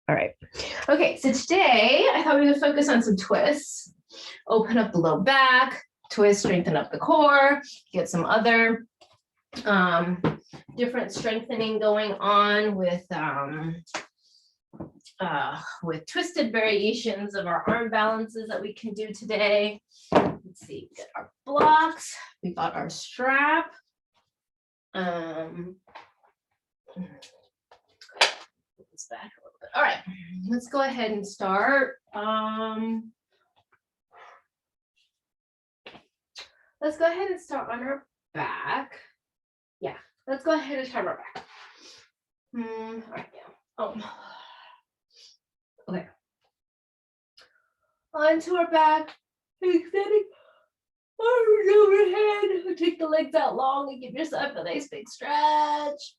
All right. Okay, so today I thought we would focus on some twists. Open up the low back, twist, strengthen up the core, get some other different strengthening going on with twisted variations of our arm balances that we can do today. Let's see, we got our blocks, we got our strap. This back a little bit. All right, let's go ahead and start. Let's go ahead and start on our back. Yeah, let's go ahead and start our back. All right, yeah. Okay. Onto our back, extending arms overhead. Take the legs out long and give yourself a nice big stretch.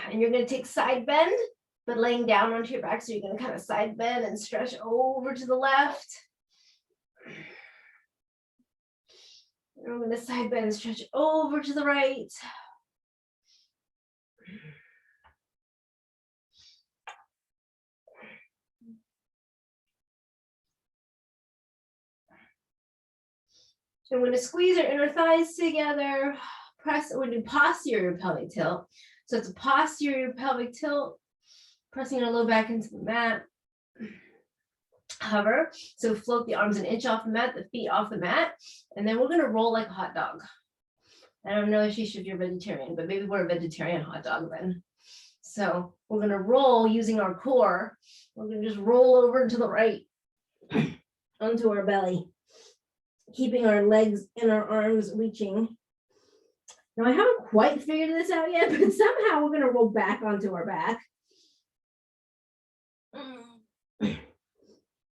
And you're going to take side bend, but laying down onto your back. So you're going to kind of side bend and stretch over to the left. And we're going to side bend and stretch over to the right. So we're going to squeeze our inner thighs together. Press, we're going to do posterior pelvic tilt. So it's a posterior pelvic tilt, pressing our low back into the mat. Hover, so float the arms an inch off the mat, the feet off the mat, and then we're going to roll like a hot dog. I don't know if you're vegetarian, but maybe we're a vegetarian hot dog then. So we're going to roll using our core. We're going to just roll over to the right onto our belly, keeping our legs and our arms reaching. Now I haven't quite figured this out yet, but somehow we're going to roll back onto our back.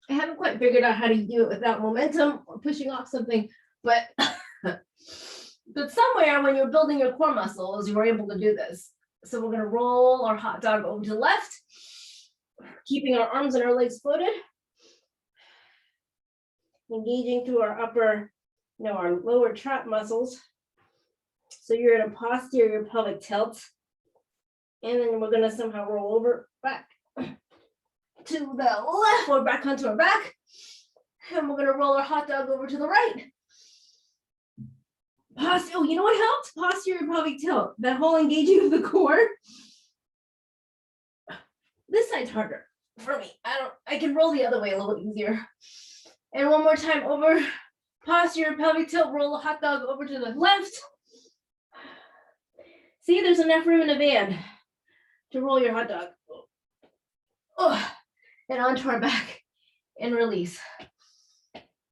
I haven't quite figured out how to do it without momentum or pushing off something, but somewhere when you're building your core muscles, you were able to do this. So we're going to roll our hot dog over to the left, keeping our arms and our legs floated, engaging through our our lower trap muscles. So you're in a posterior pelvic tilt, and then we're going to somehow roll over back to the left, or back onto our back, and we're going to roll our hot dog over to the right. Oh, you know what helped? Posterior pelvic tilt, that whole engaging of the core. This side's harder for me. I can roll the other way a little easier. And one more time, over posterior pelvic tilt, roll the hot dog over to the left. See, there's enough room in the van to roll your hot dog. Oh, and onto our back and release.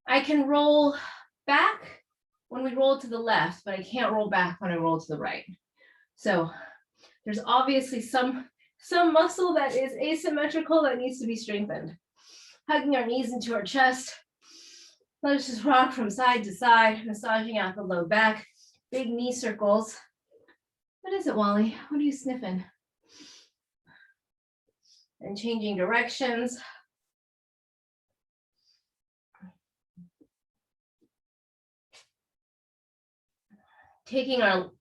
I can roll back when we roll to the left, but I can't roll back when I roll to the right. So there's obviously some muscle that is asymmetrical that needs to be strengthened. Hugging our knees into our chest. Let's just rock from side to side, massaging out the low back, big knee circles. What is it, Wally? What are you sniffing? And changing directions. Taking our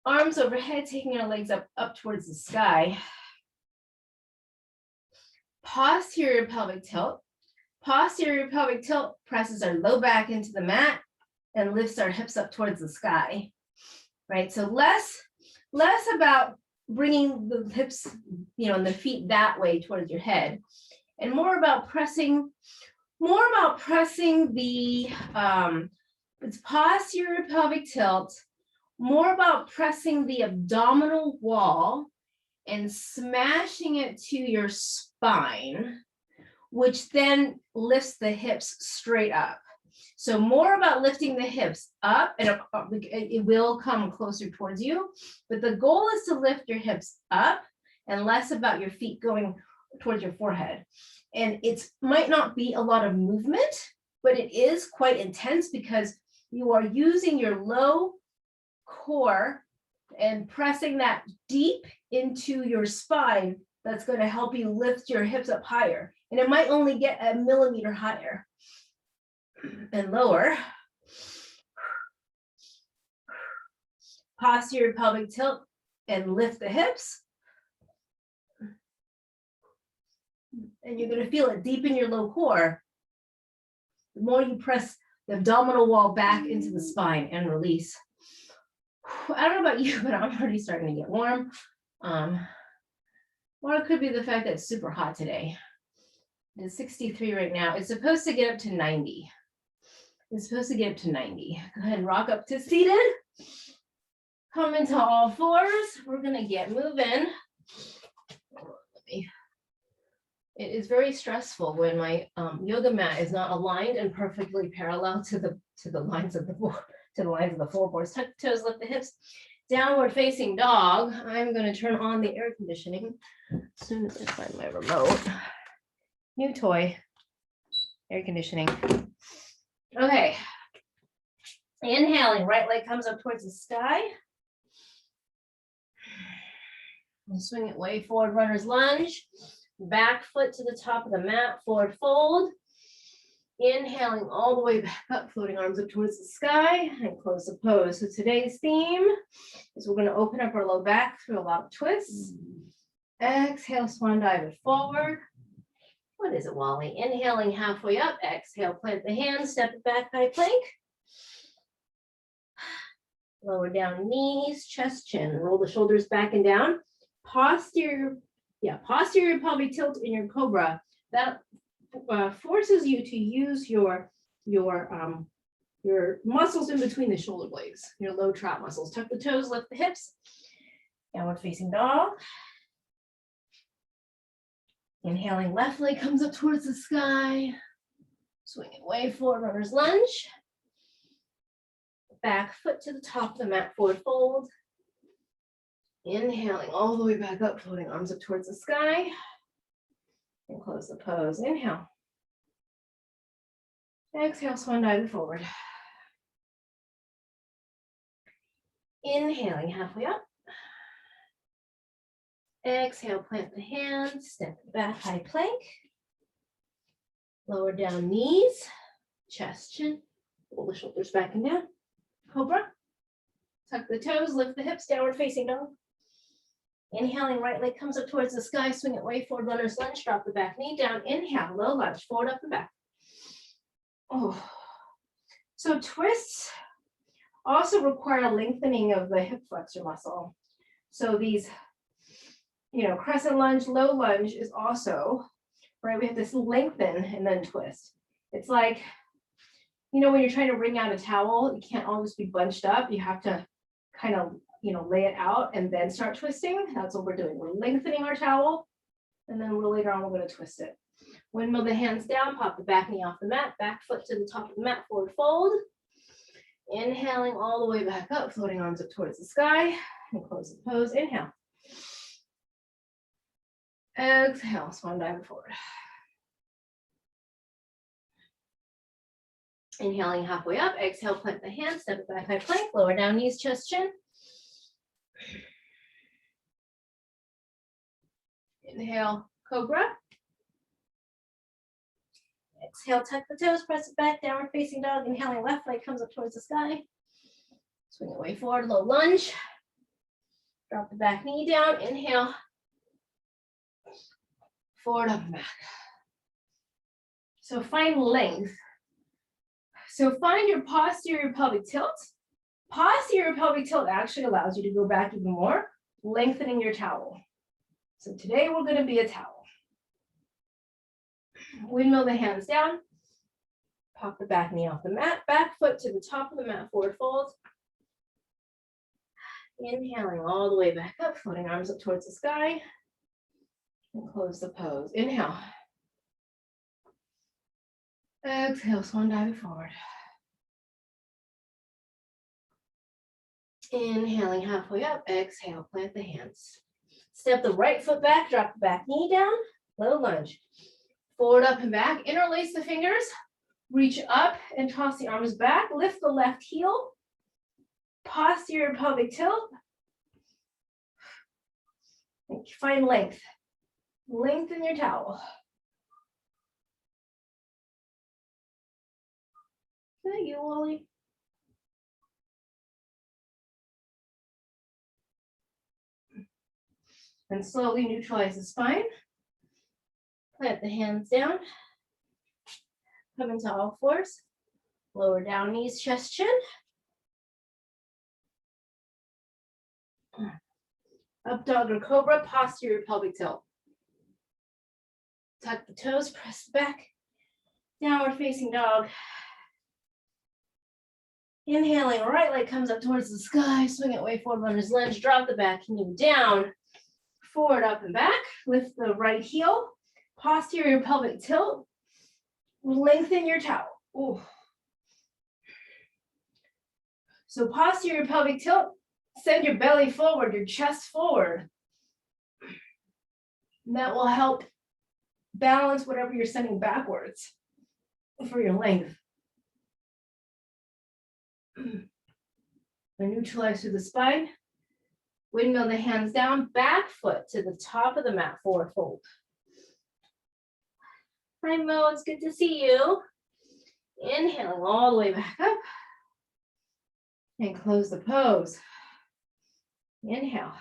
arms overhead, taking our legs up towards the sky. Posterior pelvic tilt. Posterior pelvic tilt presses our low back into the mat and lifts our hips up towards the sky. Right, so less about bringing the hips, and the feet that way towards your head, and more about pressing the it's posterior pelvic tilt, more about pressing the abdominal wall and smashing it to your spine, which then lifts the hips straight up. So more about lifting the hips up, and it will come closer towards you, but the goal is to lift your hips up and less about your feet going towards your forehead. And it might not be a lot of movement, but it is quite intense because you are using your low core and pressing that deep into your spine. That's going to help you lift your hips up higher. And it might only get a millimeter higher and lower. Posterior pelvic tilt and lift the hips. And you're gonna feel it deep in your low core. The more you press the abdominal wall back into the spine and release. I don't know about you, but I'm already starting to get warm. Or it could be the fact that it's super hot today. It's 63 right now. It's supposed to get up to 90. It's supposed to get up to 90. Go ahead and rock up to seated. Come into all fours. We're gonna get moving. It is very stressful when my yoga mat is not aligned and perfectly parallel to the lines of the floorboards. Tuck the toes, lift the hips. Downward facing dog. I'm going to turn on the air conditioning as soon as I find my remote. New toy. Air conditioning. Okay. Inhaling, right leg comes up towards the sky. And swing it way forward, runner's lunge. Back foot to the top of the mat, forward fold. Inhaling all the way back up, floating arms up towards the sky, and close the pose. So today's theme is we're going to open up our low back through a lot of twists. Exhale, swan dive it forward. What is it, Wally? Inhaling halfway up, exhale, plant the hands, step it back, high plank. Lower down knees, chest, chin, roll the shoulders back and down. Posterior pelvic tilt in your cobra. That forces you to use your muscles in between the shoulder blades, your low trap muscles. Tuck the toes, lift the hips. Downward facing dog. Inhaling, left leg comes up towards the sky. Swing it way forward, runner's lunge. Back foot to the top of the mat, forward fold. Inhaling all the way back up, floating arms up towards the sky. And close the pose. Inhale. Exhale, swan dive forward. Inhaling halfway up. Exhale, plant the hands, step back, high plank. Lower down knees, chest, chin. Roll the shoulders back and down. Cobra. Tuck the toes, lift the hips, downward facing dog. Inhaling, right leg comes up towards the sky, swing it way forward, runner's lunge, drop the back knee down, inhale, low lunge, forward, up and back. Oh, so twists also require a lengthening of the hip flexor muscle. So these, crescent lunge, low lunge is also, right, we have to lengthen and then twist. It's like, when you're trying to wring out a towel, you can't always be bunched up. You have to kind of lay it out and then start twisting. That's what we're doing. We're lengthening our towel, and then later on, we're going to twist it. Windmill the hands down, pop the back knee off the mat, back foot to the top of the mat, forward fold. Inhaling all the way back up, floating arms up towards the sky, and close the pose. Inhale. Exhale, swan dive forward. Inhaling halfway up, exhale, plant the hands, step it back, high plank, lower down knees, chest, chin. Inhale, cobra. Exhale, tuck the toes, press it back, downward facing dog. Inhaling, left leg comes up towards the sky. Swing it way forward, low lunge. Drop the back knee down, inhale. Forward, up and back. So find length. So find your posterior pelvic tilt. Posterior pelvic tilt actually allows you to go back even more, lengthening your towel. So today we're going to be a towel. Windmill the hands down. Pop the back knee off the mat. Back foot to the top of the mat, forward fold. Inhaling all the way back up, floating arms up towards the sky. And close the pose. Inhale. Exhale, swan dive forward. Inhaling halfway up, exhale, plant the hands. Step the right foot back, drop the back knee down, low lunge. Forward, up and back, interlace the fingers, reach up and toss the arms back, lift the left heel, posterior pelvic tilt. Find length. Lengthen your towel. Is that you, Wally? And slowly neutralize the spine. Plant the hands down. Come into all fours. Lower down knees, chest, chin. Up dog or cobra, posterior pelvic tilt. Tuck the toes, press back. Downward facing dog. Inhaling, right leg comes up towards the sky. Swing it way forward, runner's lunge. Drop the back knee down. Forward, up and back. Lift the right heel. Posterior pelvic tilt. Lengthen your towel. Ooh. So posterior pelvic tilt. Send your belly forward, your chest forward. And that will help balance whatever you're sending backwards for your length. Neutralize through the spine. Windmill the hands down, back foot to the top of the mat, forward fold. Hi Mo, it's good to see you. Inhaling all the way back up. And close the pose. Inhale.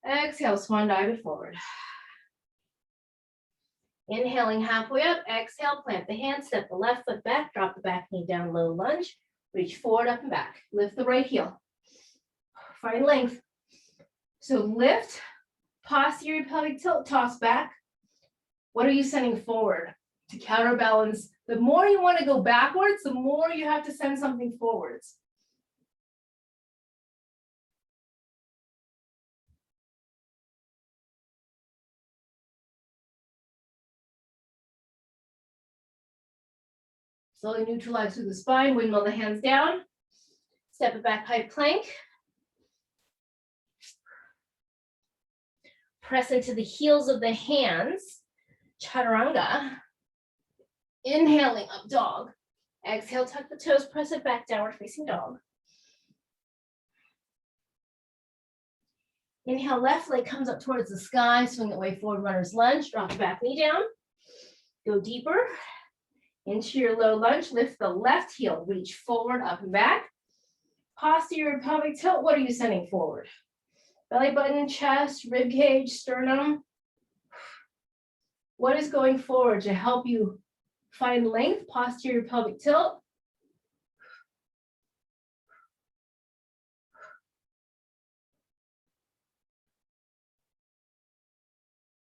Exhale, swan dive it forward. Inhaling halfway up, exhale, plant the hand, step the left foot back, drop the back knee down, low lunge, reach forward, up and back. Lift the right heel. Find length. So lift, posterior pelvic tilt, toss back. What are you sending forward to counterbalance? The more you want to go backwards, the more you have to send something forwards. Slowly neutralize through the spine, windmill the hands down. Step it back, high plank. Press into the heels of the hands, chaturanga. Inhaling, up dog. Exhale, tuck the toes, press it back, downward facing dog. Inhale, left leg comes up towards the sky, swing it way forward, runner's lunge, drop the back knee down. Go deeper. Into your low lunge, lift the left heel, reach forward, up and back. Posterior pelvic tilt, what are you sending forward? Belly button, chest, rib cage, sternum. What is going forward to help you find length? Posterior pelvic tilt.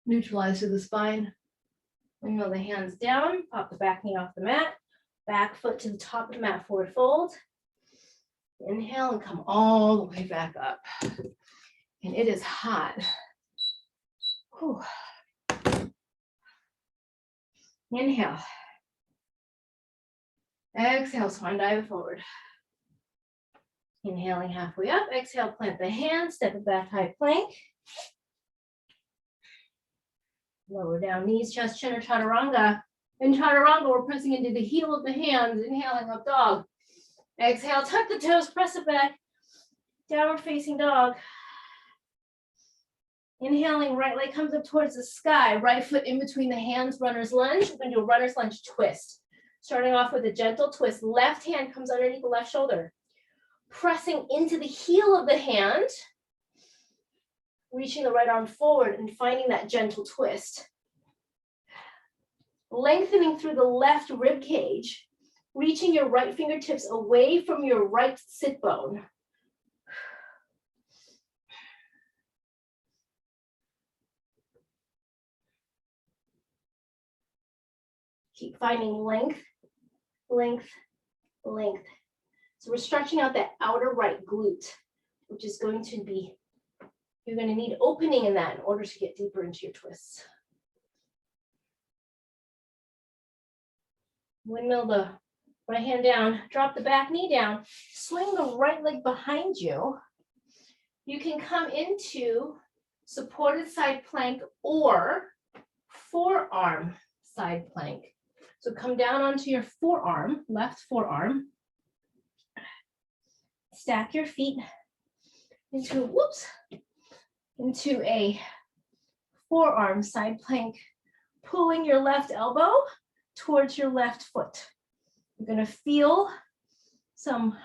Neutralize through the spine. Windmill the hands down, pop the back knee off the mat, back foot to the top of the mat, forward fold. Inhale and come all the way back up. And it is hot. Whew. Inhale. Exhale, swan dive forward. Inhaling halfway up, exhale, plant the hands, step it back, high plank. Lower down knees, chest, chin, or chaturanga. In chaturanga, we're pressing into the heel of the hands, inhaling up dog. Exhale, tuck the toes, press it back. Downward facing dog. Inhaling, right leg comes up towards the sky. Right foot in between the hands, runner's lunge. We're going to do a runner's lunge twist. Starting off with a gentle twist. Left hand comes underneath the left shoulder. Pressing into the heel of the hand. Reaching the right arm forward and finding that gentle twist. Lengthening through the left rib cage. Reaching your right fingertips away from your right sit bone. Keep finding length, length, length. So we're stretching out that outer right glute, which is going to be, you're going to need opening in that in order to get deeper into your twists. Windmill the right hand down, drop the back knee down, swing the right leg behind you. You can come into supported side plank or forearm side plank. So come down onto your forearm, left forearm. Stack your feet into, into a forearm side plank, pulling your left elbow towards your left foot. You're going to feel some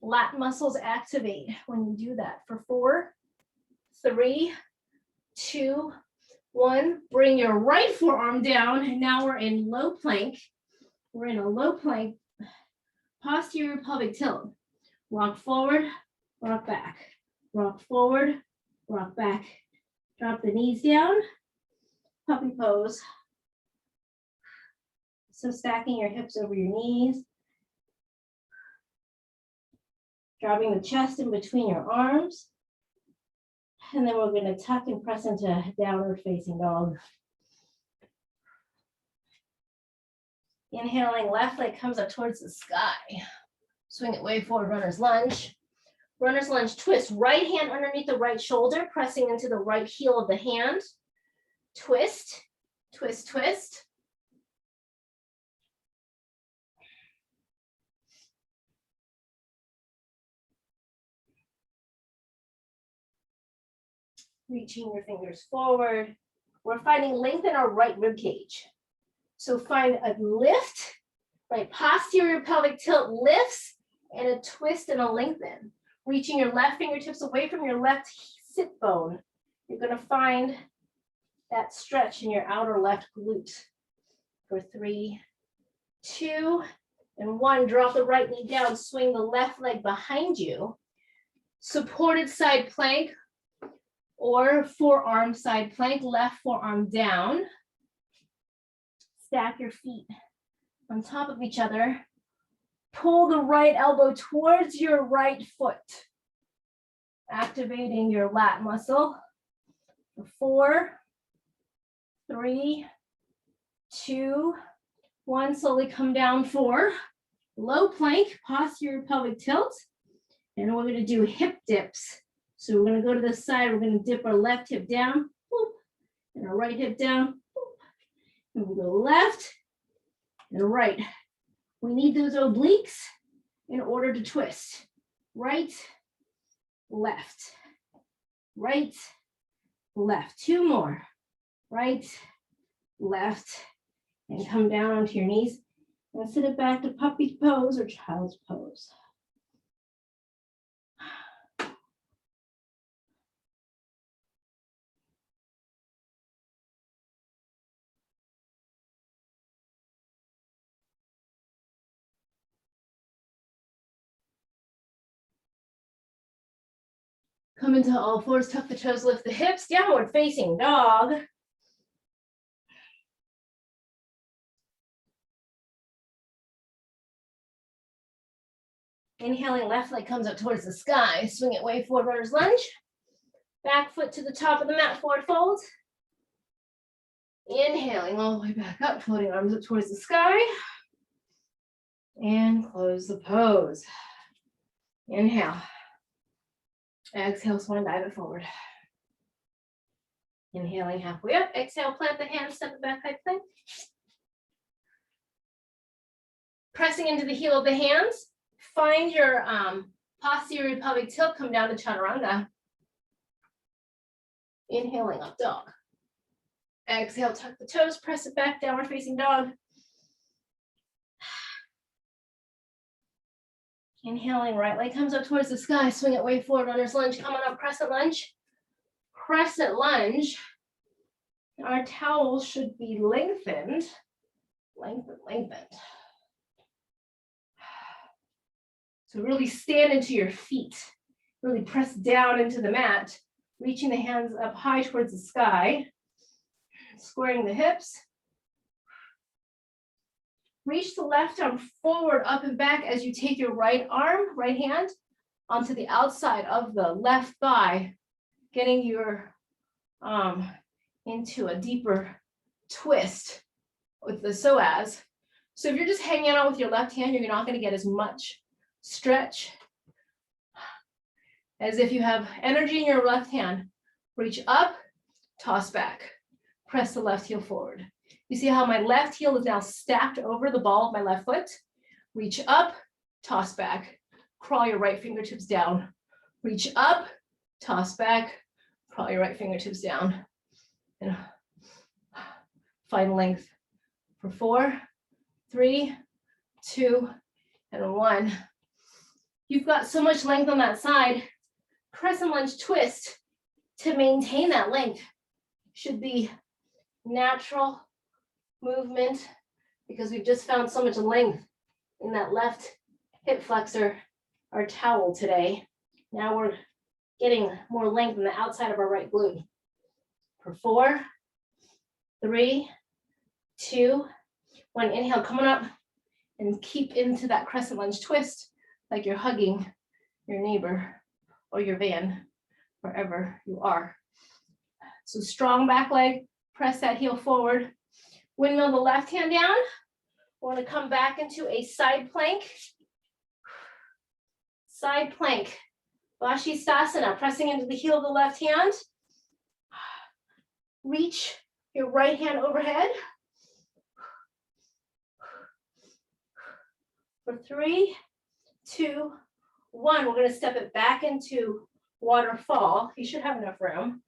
lat muscles activate when you do that for 4, 3, 2, 1, bring your right forearm down, and now we're in low plank. We're in a low plank, posterior pelvic tilt. Rock forward, rock back, rock forward, rock back. Drop the knees down, puppy pose. So stacking your hips over your knees. Dropping the chest in between your arms. And then we're going to tuck and press into downward facing dog. Inhaling, left leg comes up towards the sky. Swing it way forward, runner's lunge. Runner's lunge twist, right hand underneath the right shoulder, pressing into the right heel of the hand. Twist, twist, twist. Reaching your fingers forward. We're finding length in our right rib cage. So find a lift, right posterior pelvic tilt lifts, and a twist and a lengthen. Reaching your left fingertips away from your left sit bone. You're going to find that stretch in your outer left glute. For 3, 2, and 1. Drop the right knee down. Swing the left leg behind you. Supported side plank or forearm side plank. Left forearm down. Stack your feet on top of each other. Pull the right elbow towards your right foot, activating your lat muscle. 4, 3, 2, 1. Slowly come down for low plank, posterior pelvic tilt. And we're going to do hip dips. So we're going to go to the side. We're going to dip our left hip down, boop, and our right hip down. Boop. And we'll go left and right. We need those obliques in order to twist. Right, left, right, left. 2 more. Right, left, and come down onto your knees and sit it back to puppy pose or child's pose. Come into all fours, tuck the toes, lift the hips, downward facing dog. Inhaling, left leg comes up towards the sky. Swing it way forward, runner's lunge. Back foot to the top of the mat, forward fold. Inhaling all the way back up, floating arms up towards the sky. And close the pose. Inhale. Exhale, swan dive it forward. Inhaling halfway up. Exhale, plant the hands, step it back, high plank. Pressing into the heel of the hands. Find your posterior pelvic tilt, come down to chaturanga. Inhaling, up dog. Exhale, tuck the toes, press it back, downward facing dog. Inhaling, right leg comes up towards the sky, swing it way forward, runner's lunge, come on up, crescent lunge. Crescent lunge. Our towel should be lengthened, lengthened. So really stand into your feet, really press down into the mat, reaching the hands up high towards the sky, squaring the hips. Reach the left arm forward, up and back as you take your right arm, right hand, onto the outside of the left thigh, getting your into a deeper twist with the psoas. So if you're just hanging out with your left hand, you're not going to get as much stretch as if you have energy in your left hand. Reach up, toss back, press the left heel forward. You see how my left heel is now stacked over the ball of my left foot? Reach up, toss back, crawl your right fingertips down. Reach up, toss back, crawl your right fingertips down. And find length for 4, 3, 2, and 1. You've got so much length on that side. Crescent lunge twist to maintain that length. should be natural movement because we've just found so much length in that left hip flexor, our towel today. Now we're getting more length in the outside of our right glute. For 4, 3, 2, 1. Inhale, coming up and keep into that crescent lunge twist like you're hugging your neighbor or your van, wherever you are. So strong back leg, press that heel forward. Windmill the left hand down. We're going to come back into a side plank. Side plank. Vashisthasana, pressing into the heel of the left hand. Reach your right hand overhead. For 3, 2, 1. We're going to step it back into waterfall. You should have enough room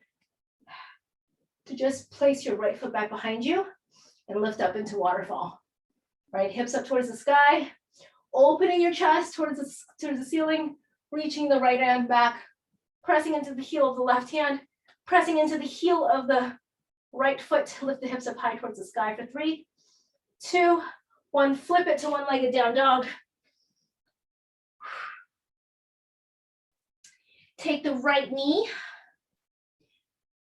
to just place your right foot back behind you and lift up into waterfall. Right hips up towards the sky, opening your chest towards the ceiling, reaching the right hand back, pressing into the heel of the left hand, pressing into the heel of the right foot to lift the hips up high towards the sky for 3, 2, 1. Flip it to one-legged down dog. Take the right knee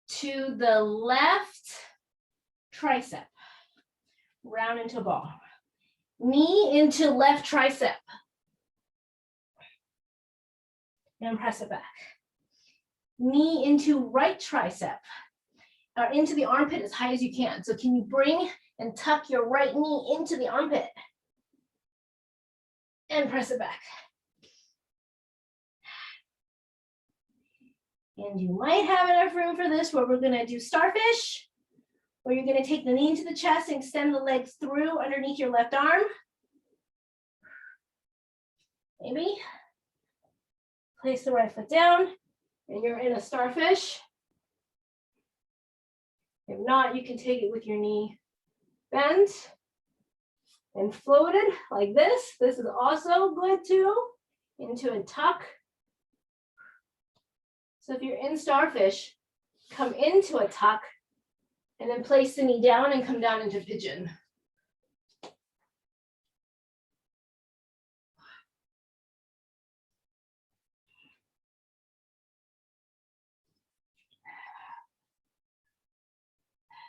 to the left tricep. Round into a ball. Knee into left tricep. And press it back. Knee into right tricep. Or into the armpit as high as you can. So can you bring and tuck your right knee into the armpit? And press it back. And you might have enough room for this where we're going to do starfish, where you're going to take the knee into the chest and extend the legs through underneath your left arm. Maybe. Place the right foot down and you're in a starfish. If not, you can take it with your knee bent and floated like this. This is also good too. Into a tuck. So if you're in starfish, come into a tuck and then place the knee down and come down into pigeon.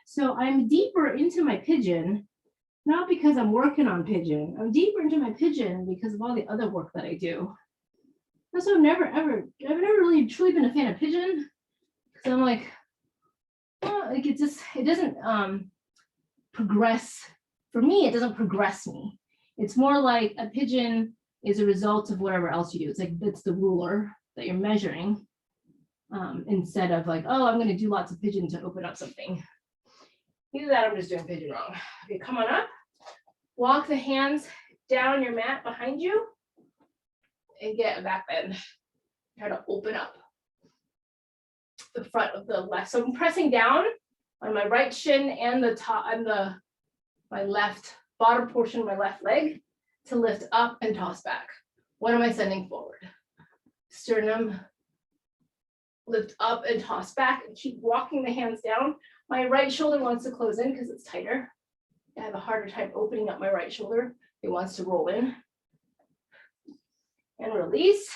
So I'm deeper into my pigeon, not because I'm working on pigeon. I'm deeper into my pigeon because of all the other work that I do. Also, I've never really truly been a fan of pigeon. Because I'm like, oh, like it doesn't progress. For me, it doesn't progress me. It's more like a pigeon is a result of whatever else you do. It's like, that's the ruler that you're measuring. Instead of like, oh, I'm going to do lots of pigeon to open up something. Either that, I'm just doing pigeon wrong. Okay, come on up. Walk the hands down your mat behind you and get a back bend. Try to open up the front of the left. So I'm pressing down on my right shin and the top and my left bottom portion of my left leg to lift up and toss back. What am I sending forward? Sternum, lift up and toss back and keep walking the hands down. My right shoulder wants to close in because it's tighter. I have a harder time opening up my right shoulder. It wants to roll in. And release.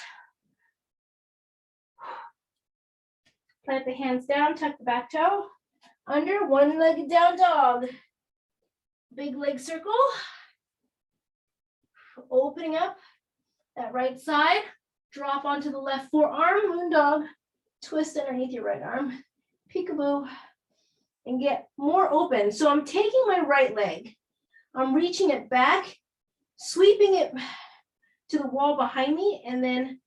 Plant the hands down, tuck the back toe. Under, one-legged down dog. Big leg circle. Opening up that right side. Drop onto the left forearm, moon dog. Twist underneath your right arm. Peekaboo. And get more open. So I'm taking my right leg. I'm reaching it back, sweeping it to the wall behind me, and then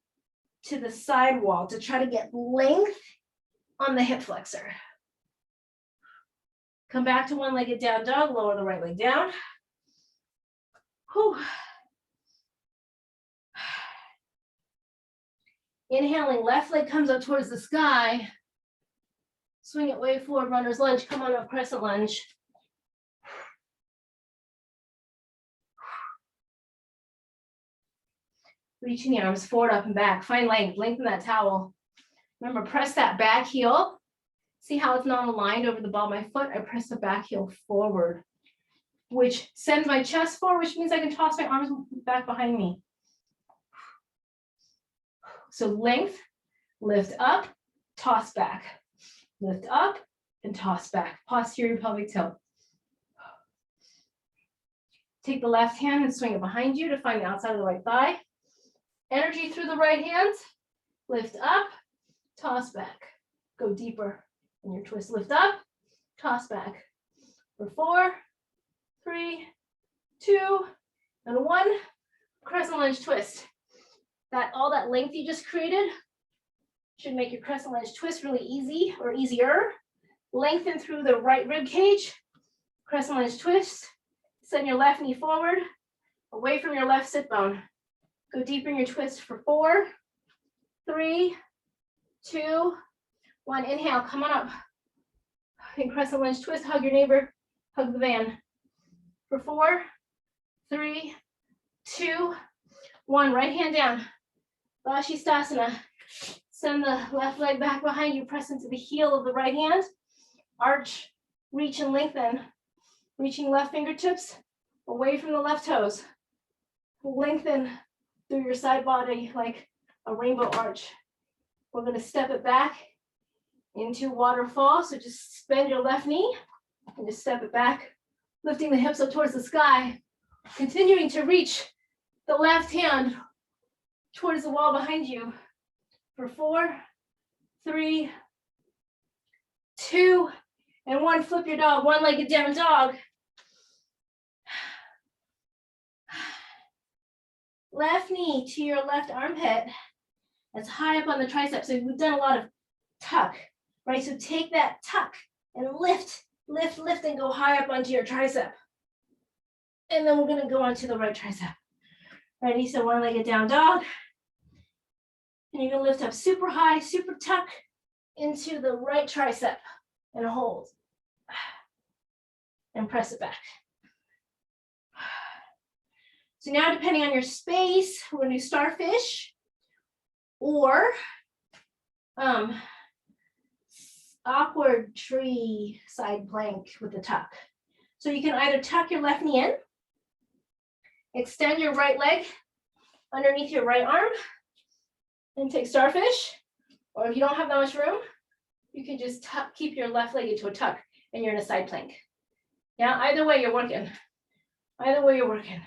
to the side wall to try to get length on the hip flexor. Come back to one-legged down dog, lower the right leg down. Whew. Inhaling, left leg comes up towards the sky. Swing it way forward, runner's lunge. Come on up, crescent lunge. Reaching the arms forward, up and back. Find length, lengthen that towel. Remember, press that back heel See how it's not aligned over the ball of my foot? I press the back heel forward, which sends my chest forward, which means I can toss my arms back behind me. So length, lift up, toss back. Lift up and toss back. Posterior pelvic tilt. Take the left hand and swing it behind you to find the outside of the right thigh. Energy through the right hand. Lift up, toss back. Go deeper in your twist. Lift up, toss back. For 4, 3, 2, and 1. Crescent lunge twist. All that length you just created should make your crescent lunge twist really easy or easier. Lengthen through the right rib cage. Crescent lunge twist. Send your left knee forward, away from your left sit bone. Go deeper in your twist for 4, 3, 2, 1. Inhale, come on up. In crescent lunge twist, hug your neighbor, hug the van. For 4, 3, 2, 1. Right hand down. Vashisthasana. Send the left leg back behind you, press into the heel of the right hand. Arch, reach and lengthen. Reaching left fingertips away from the left toes. Lengthen through your side body like a rainbow arch. We're going to step it back into waterfall. So just bend your left knee and just step it back, lifting the hips up towards the sky, continuing to reach the left hand towards the wall behind you. For 4, 3, 2, and 1. Flip your dog, one-legged down dog. Left knee to your left armpit. That's high up on the tricep. So we've done a lot of tuck, right? So take that tuck and lift, lift, lift, and go high up onto your tricep. And then we're gonna go onto the right tricep. Ready? So one-legged down dog. And you're gonna lift up super high, super tuck into the right tricep and hold. And press it back. So now, depending on your space, we're gonna do starfish or awkward tree side plank with the tuck. So you can either tuck your left knee in, extend your right leg underneath your right arm, and take starfish. Or if you don't have that much room, you can just keep your left leg into a tuck and you're in a side plank. Yeah, either way you're working. Either way you're working.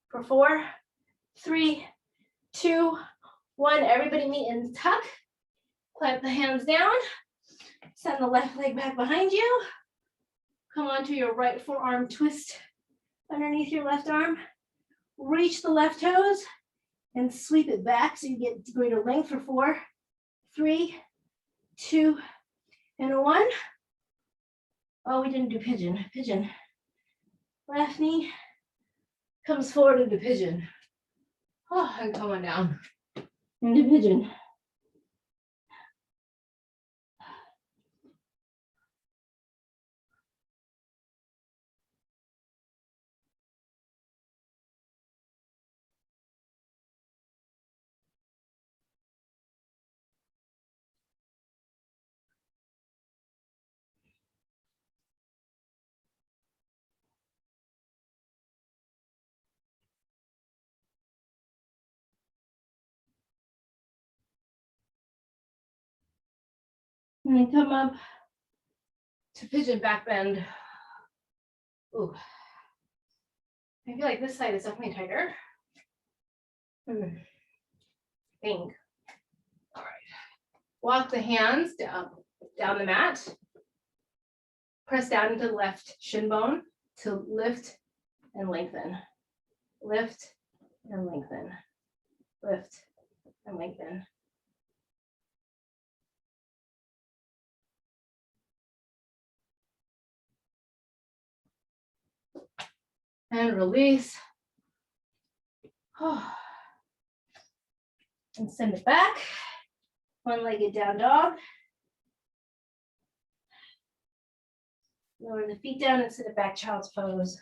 For 4, 3, 2, 1. Everybody meet in tuck. Clamp the hands down. Send the left leg back behind you. Come onto your right forearm twist underneath your left arm. Reach the left toes and sweep it back so you get greater length for 4, 3, 2, and 1. Oh, we didn't do pigeon. Pigeon. Left knee comes forward into pigeon. Oh, and come on down into pigeon. And then come up to pigeon back bend. Ooh. I feel like this side is definitely tighter. Think. All right. Walk the hands down the mat. Press down into the left shin bone to lift and lengthen. Lift and lengthen. Lift and lengthen. And release. Oh. And send it back. One-legged down dog. Lower the feet down and sit it back, child's pose.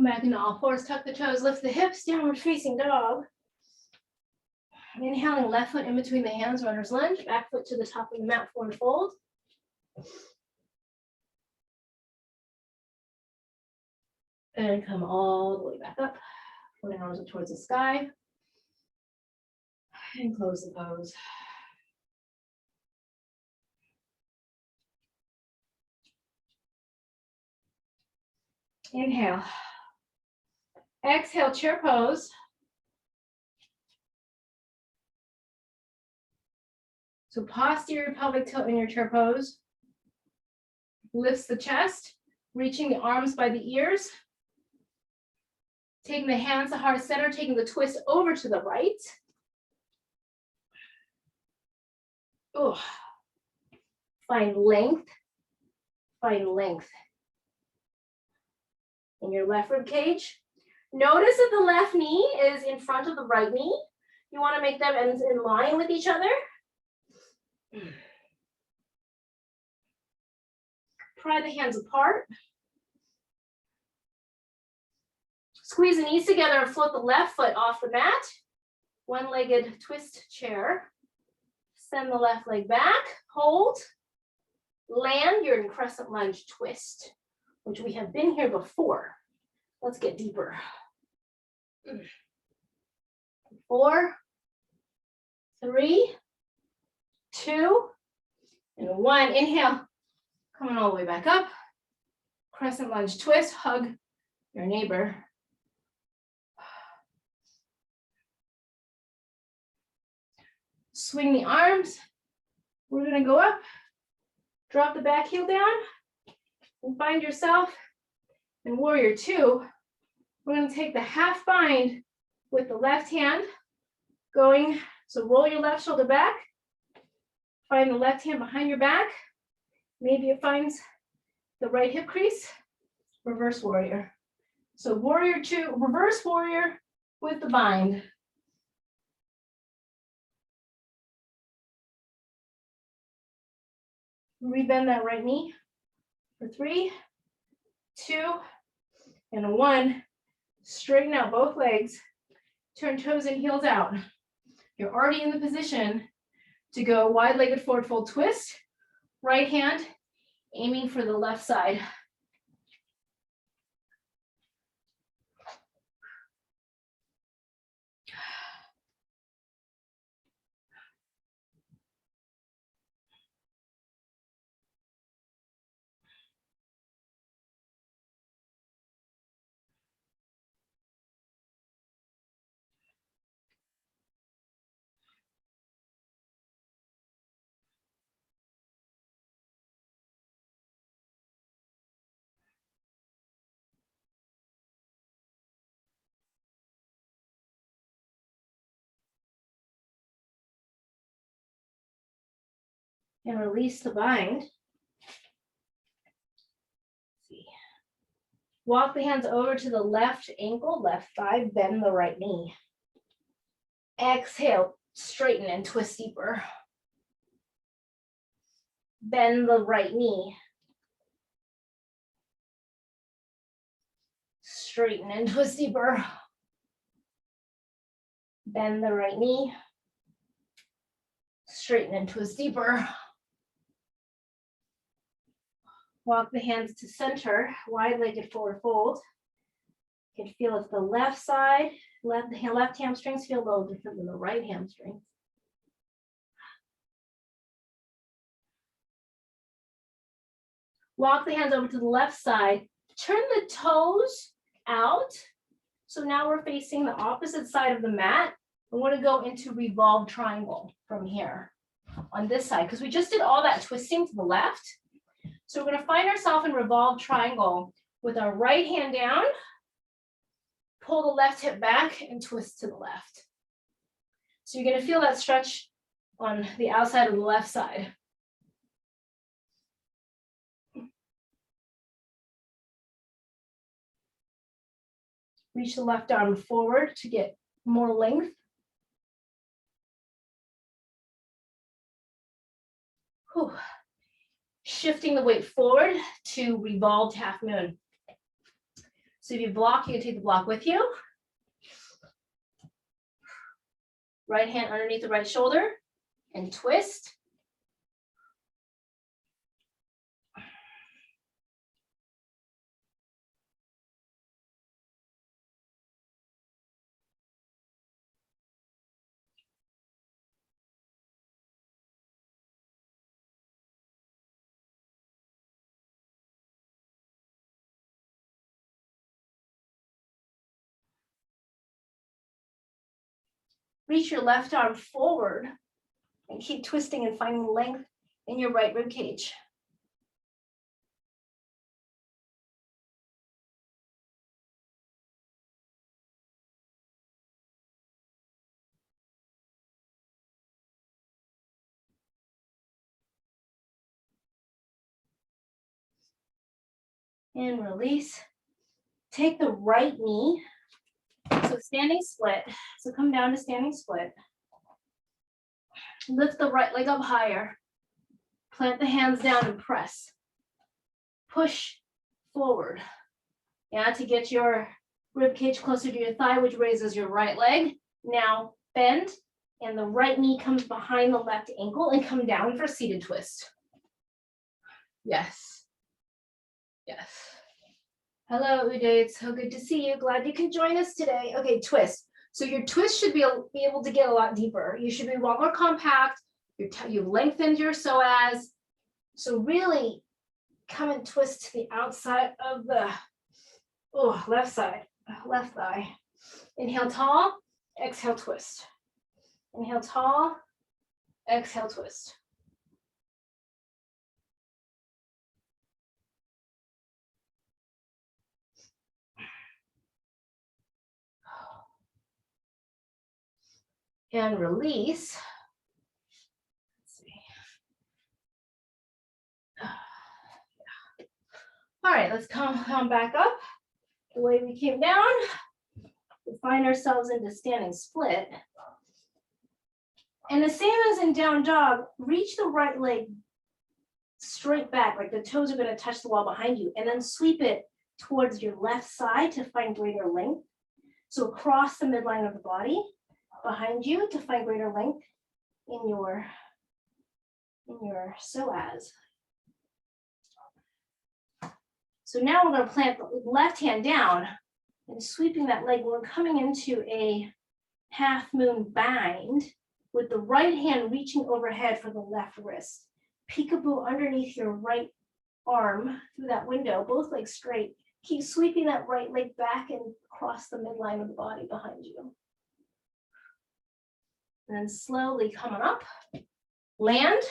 Come back into all fours, tuck the toes, lift the hips, downward facing dog. Inhaling left foot in between the hands, runner's lunge, back foot to the top of the mat, forward fold. And come all the way back up, put arms up towards the sky. And close the pose. Inhale. Exhale, chair pose. So posterior pelvic tilt in your chair pose. Lifts the chest, reaching the arms by the ears. Taking the hands to heart center, taking the twist over to the right. Oh. Find length. Find length in your left rib cage. Notice that the left knee is in front of the right knee. You want to make them in line with each other. Pry the hands apart. Squeeze the knees together and float the left foot off the mat. One-legged twist chair. Send the left leg back. Hold. Land. You're in crescent lunge twist, which we have been here before. Let's get deeper. 4, 3, 2, and 1. Inhale. Coming all the way back up. Crescent lunge twist. Hug your neighbor. Swing the arms. We're going to go up. Drop the back heel down. And find yourself in warrior 2. We're going to take the half bind with the left hand going. So roll your left shoulder back. Find the left hand behind your back. Maybe it finds the right hip crease. Reverse warrior. So warrior 2, reverse warrior with the bind. Rebend that right knee for 3, 2, and 1. Straighten out both legs. Turn toes and heels out. You're already in the position to go wide-legged forward fold twist. Right hand aiming for the left side. And release the bind. Walk the hands over to the left ankle, left thigh, bend the right knee. Exhale, straighten and twist deeper. Bend the right knee. Straighten and twist deeper. Bend the right knee. Straighten and twist deeper. Walk the hands to center, wide-legged forward fold. You can feel if the left side, left hamstrings feel a little different than the right hamstrings. Walk the hands over to the left side. Turn the toes out. So now we're facing the opposite side of the mat. We want to go into revolved triangle from here on this side because we just did all that twisting to the left. So we're going to find ourselves in revolved triangle with our right hand down, pull the left hip back and twist to the left. So you're going to feel that stretch on the outside of the left side. Reach the left arm forward to get more length. Whew. Shifting the weight forward to revolved half moon. So if you block, you can take the block with you. Right hand underneath the right shoulder and twist. Reach your left arm forward and keep twisting and finding length in your right rib cage. And release. Take the right knee. So standing split. So come down to standing split. Lift the right leg up higher. Plant the hands down and press. Push forward. Yeah, to get your rib cage closer to your thigh, which raises your right leg. Now bend, and the right knee comes behind the left ankle and come down for seated twist. Yes. Yes. Hello, Uday. It's so good to see you. Glad you can join us today. Okay, twist. So your twist should be able to get a lot deeper. You should be a lot more compact. You've lengthened your psoas. So really come and twist to the outside of the left side, left thigh. Inhale tall, exhale twist. Inhale tall, exhale twist. And release. Let's see. All right, let's come back up the way we came down. We find ourselves into standing split. And the same as in down dog, reach the right leg straight back, like the toes are going to touch the wall behind you, and then sweep it towards your left side to find greater length. So across the midline of the body behind you to find greater length in your psoas. So now we're going to plant the left hand down and sweeping that leg. We're coming into a half moon bind with the right hand reaching overhead for the left wrist. Peekaboo underneath your right arm through that window, both legs straight. Keep sweeping that right leg back and across the midline of the body behind you. And then slowly coming up, land,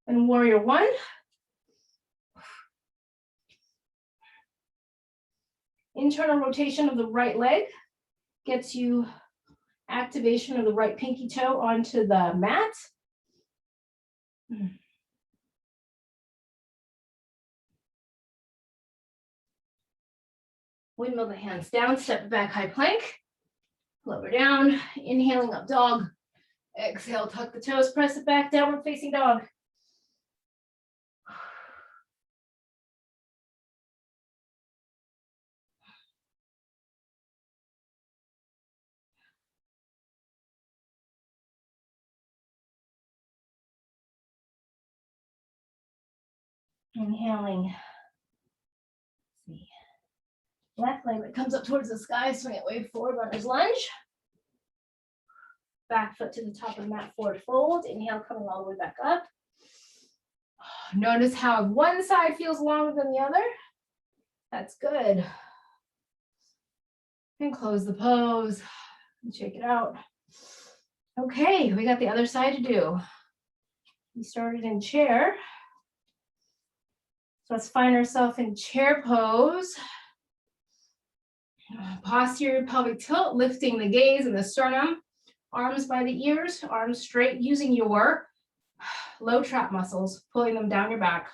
and warrior one. Internal rotation of the right leg gets you activation of the right pinky toe onto the mat. Windmill the hands down, step back, high plank. Lower down, inhaling up dog. Exhale, tuck the toes, press it back, downward facing dog. Inhaling. Let's see. Left leg that comes up towards the sky, swing it way forward, runner's lunge. Back foot to the top of the mat, forward fold. Inhale, coming all the way back up. Notice how one side feels longer than the other. That's good. And close the pose and shake it out. Okay, we got the other side to do. We started in chair. So let's find ourselves in chair pose. Posterior pelvic tilt, lifting the gaze and the sternum. Arms by the ears, arms straight, using your low trap muscles, pulling them down your back.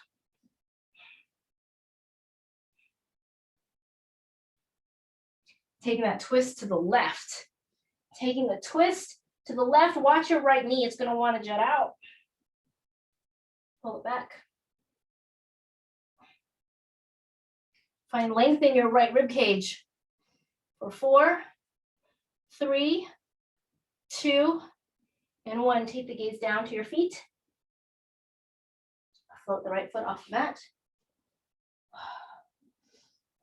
Taking that twist to the left. Taking the twist to the left, watch your right knee, it's going to want to jut out. Pull it back. Find length in your right rib cage. For 4, 3, 2, and 1. Take the gaze down to your feet. Float the right foot off the mat.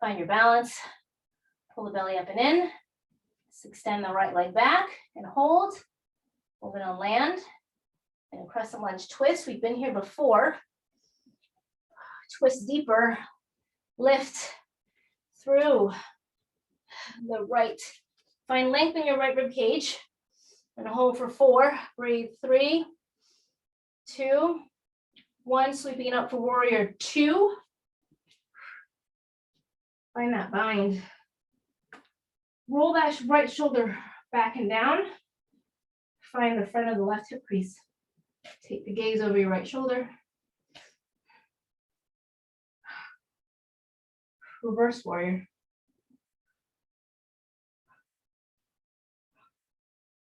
Find your balance. Pull the belly up and in. Let's extend the right leg back and hold. We're going to land and crescent lunge twist. We've been here before. Twist deeper. Lift through the right. Find length in your right rib cage. And hold for 4. Breathe. 3, 2, 1. Sweeping it up for warrior 2. Find that bind. Roll that right shoulder back and down. Find the front of the left hip crease. Take the gaze over your right shoulder. Reverse warrior.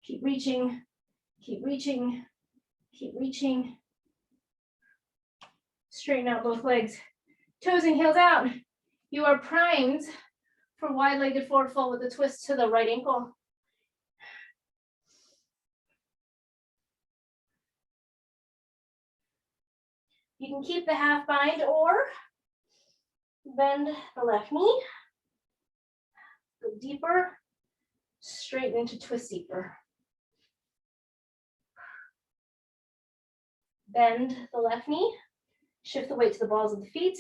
Keep reaching, keep reaching, keep reaching. Straighten out both legs. Toes and heels out. You are primed for wide-legged forward fold with a twist to the right ankle. You can keep the half bind or bend the left knee. Go deeper, straighten into twist deeper. Bend the left knee, shift the weight to the balls of the feet.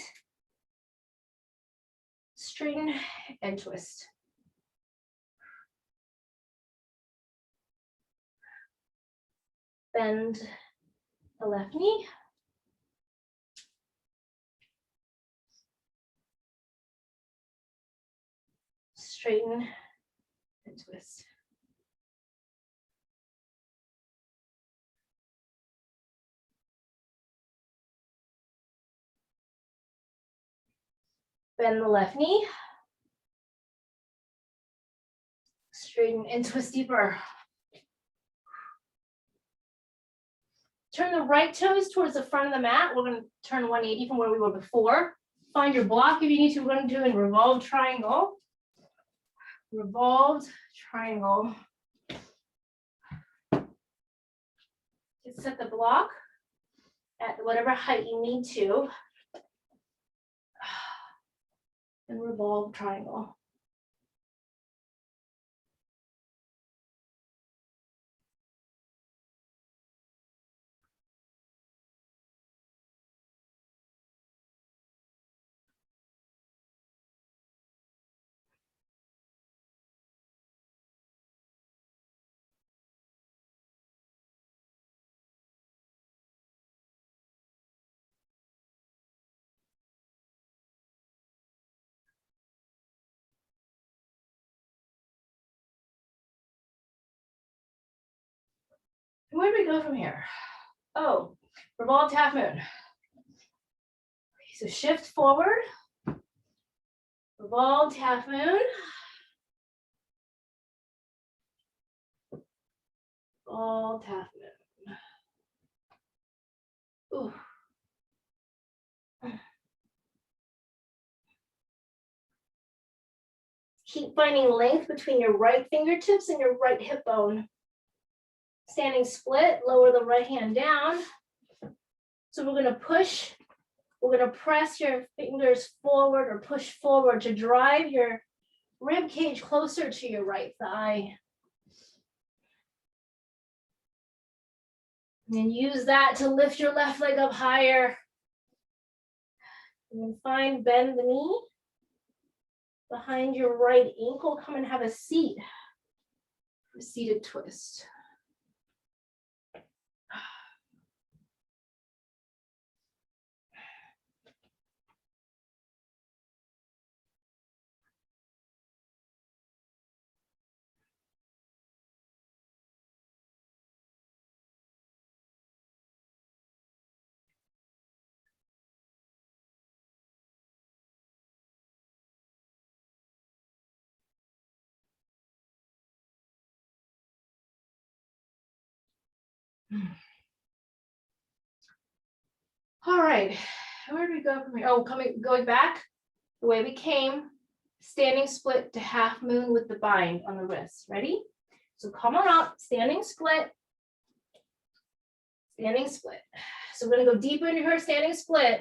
Straighten and twist. Bend the left knee. Straighten and twist. Bend the left knee. Straighten and twist deeper. Turn the right toes towards the front of the mat. We're going to turn 180 from where we were before. Find your block if you need to. We're going to do a revolved triangle. Revolved triangle. Just set the block at whatever height you need to. And revolve triangle. Where do we go from here? Oh, revolved half moon. So shift forward. Revolved half moon. Revolved half moon. Ooh. Keep finding length between your right fingertips and your right hip bone. Standing split, lower the right hand down. So we're going to push, we're going to press your fingers forward or push forward to drive your rib cage closer to your right thigh. And then use that to lift your left leg up higher. And then find, bend the knee behind your right ankle. Come and have a seat for seated twist. All right, where do we go from here? Oh, going back. the way we came, standing split to half moon with the bind on the wrist. Ready? So come on up, standing split. Standing split. So we're gonna go deeper into her standing split.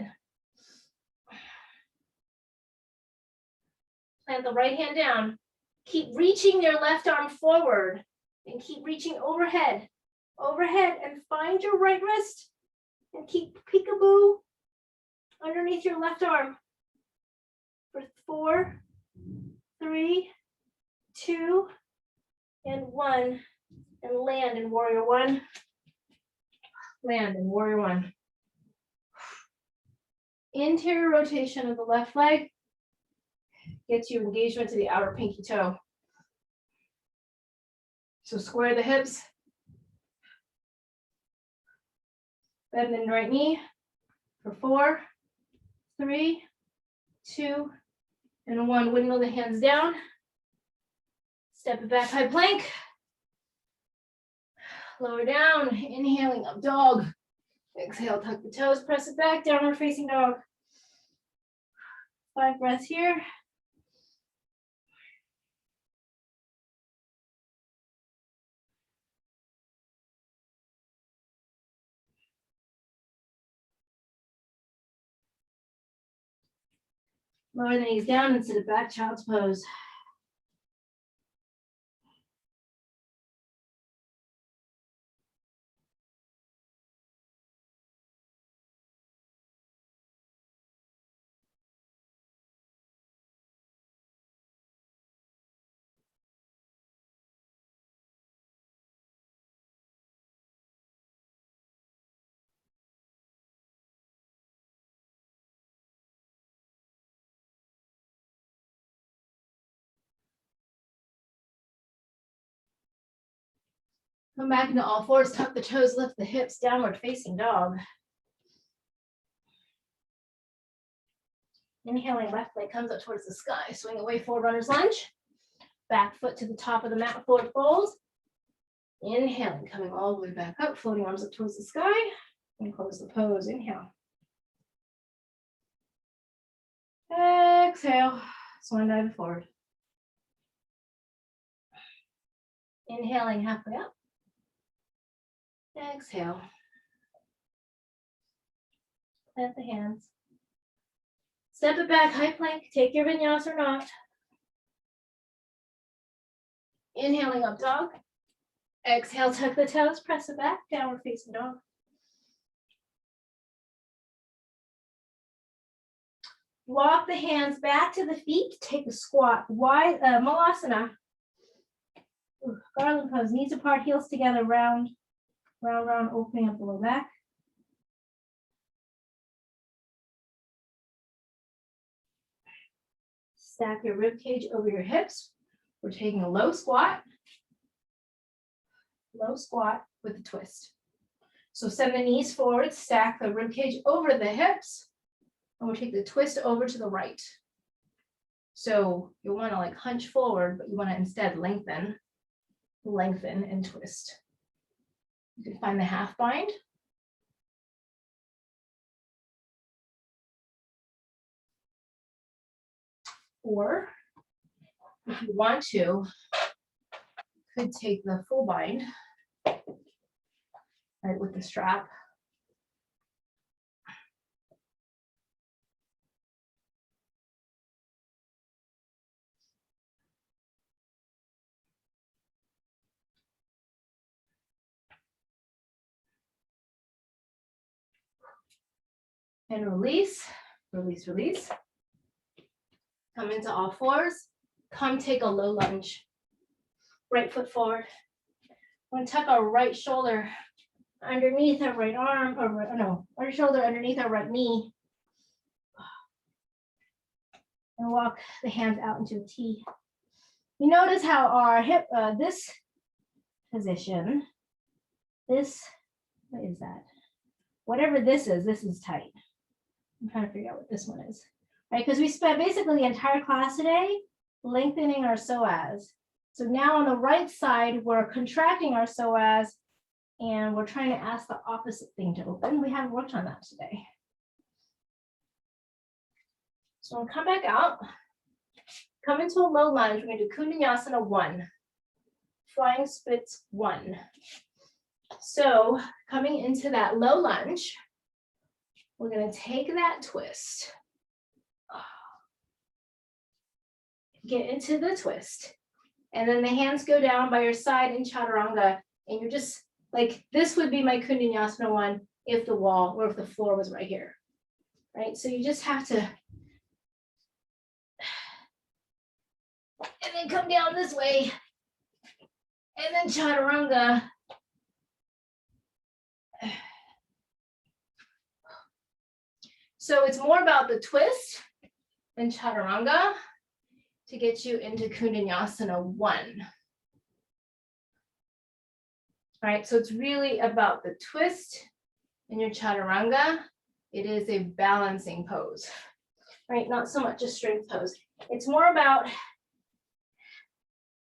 Plant the right hand down. Keep reaching your left arm forward and keep reaching overhead. Overhead and find your right wrist and keep peekaboo underneath your left arm for 4, 3, 2, and 1. And land in warrior 1. Land in warrior 1. Interior rotation of the left leg gets you engagement to the outer pinky toe. So square the hips. Bend in right knee for 4, 3, 2, and 1. Wiggle the hands down. Step it back, high plank. Lower down, inhaling up dog. Exhale, tuck the toes, press it back, downward facing dog. 5 breaths here. Lower the knees down and sit it back, child's pose. Come back into all fours, tuck the toes, lift the hips, downward facing dog. Inhaling, left leg comes up towards the sky. Swing away, forward runner's lunge. Back foot to the top of the mat, forward folds. Inhaling, coming all the way back up, floating arms up towards the sky. And close the pose, inhale. Exhale, swan dive forward. Inhaling, halfway up. Exhale. Plant the hands. Step it back, high plank. Take your vinyasa or not. Inhaling up dog. Exhale, tuck the toes, press it back, downward facing dog. Walk the hands back to the feet. Take a squat. Wide Malasana. Garland pose. Knees apart, heels together, round. Round, round, opening up the low back. Stack your rib cage over your hips. We're taking a low squat with a twist. So send the knees forward, stack the rib cage over the hips, and we'll take the twist over to the right. So you'll want to like hunch forward, but you want to instead lengthen and twist. You can find the half bind. Or if you want to, you could take the full bind, right, with the strap. And release, release, release. Come into all fours. Come take a low lunge. Right foot forward. We're going to tuck our right shoulder underneath our right arm, or no, our shoulder underneath our right knee. And walk the hands out into a T. You notice how our hip, this position, this, what is that? Whatever this is tight. I'm trying to figure out what this one is. Right, because we spent basically the entire class today lengthening our psoas. So now on the right side, we're contracting our psoas and we're trying to ask the opposite thing to open. We haven't worked on that today. So I'll come back out, come into a low lunge. We're going to do Kundanyasana 1, flying splits 1. So coming into that low lunge, we're going to take that twist, get into the twist, and then the hands go down by your side in Chaturanga, and you're just like, this would be my Kundanyasana 1 if the wall or if the floor was right here, right? So you just have to, and then come down this way, and then Chaturanga. So it's more about the twist than Chaturanga to get you into Kundanyasana 1. All right, so it's really about the twist in your Chaturanga. It is a balancing pose, right? Not so much a strength pose. It's more about,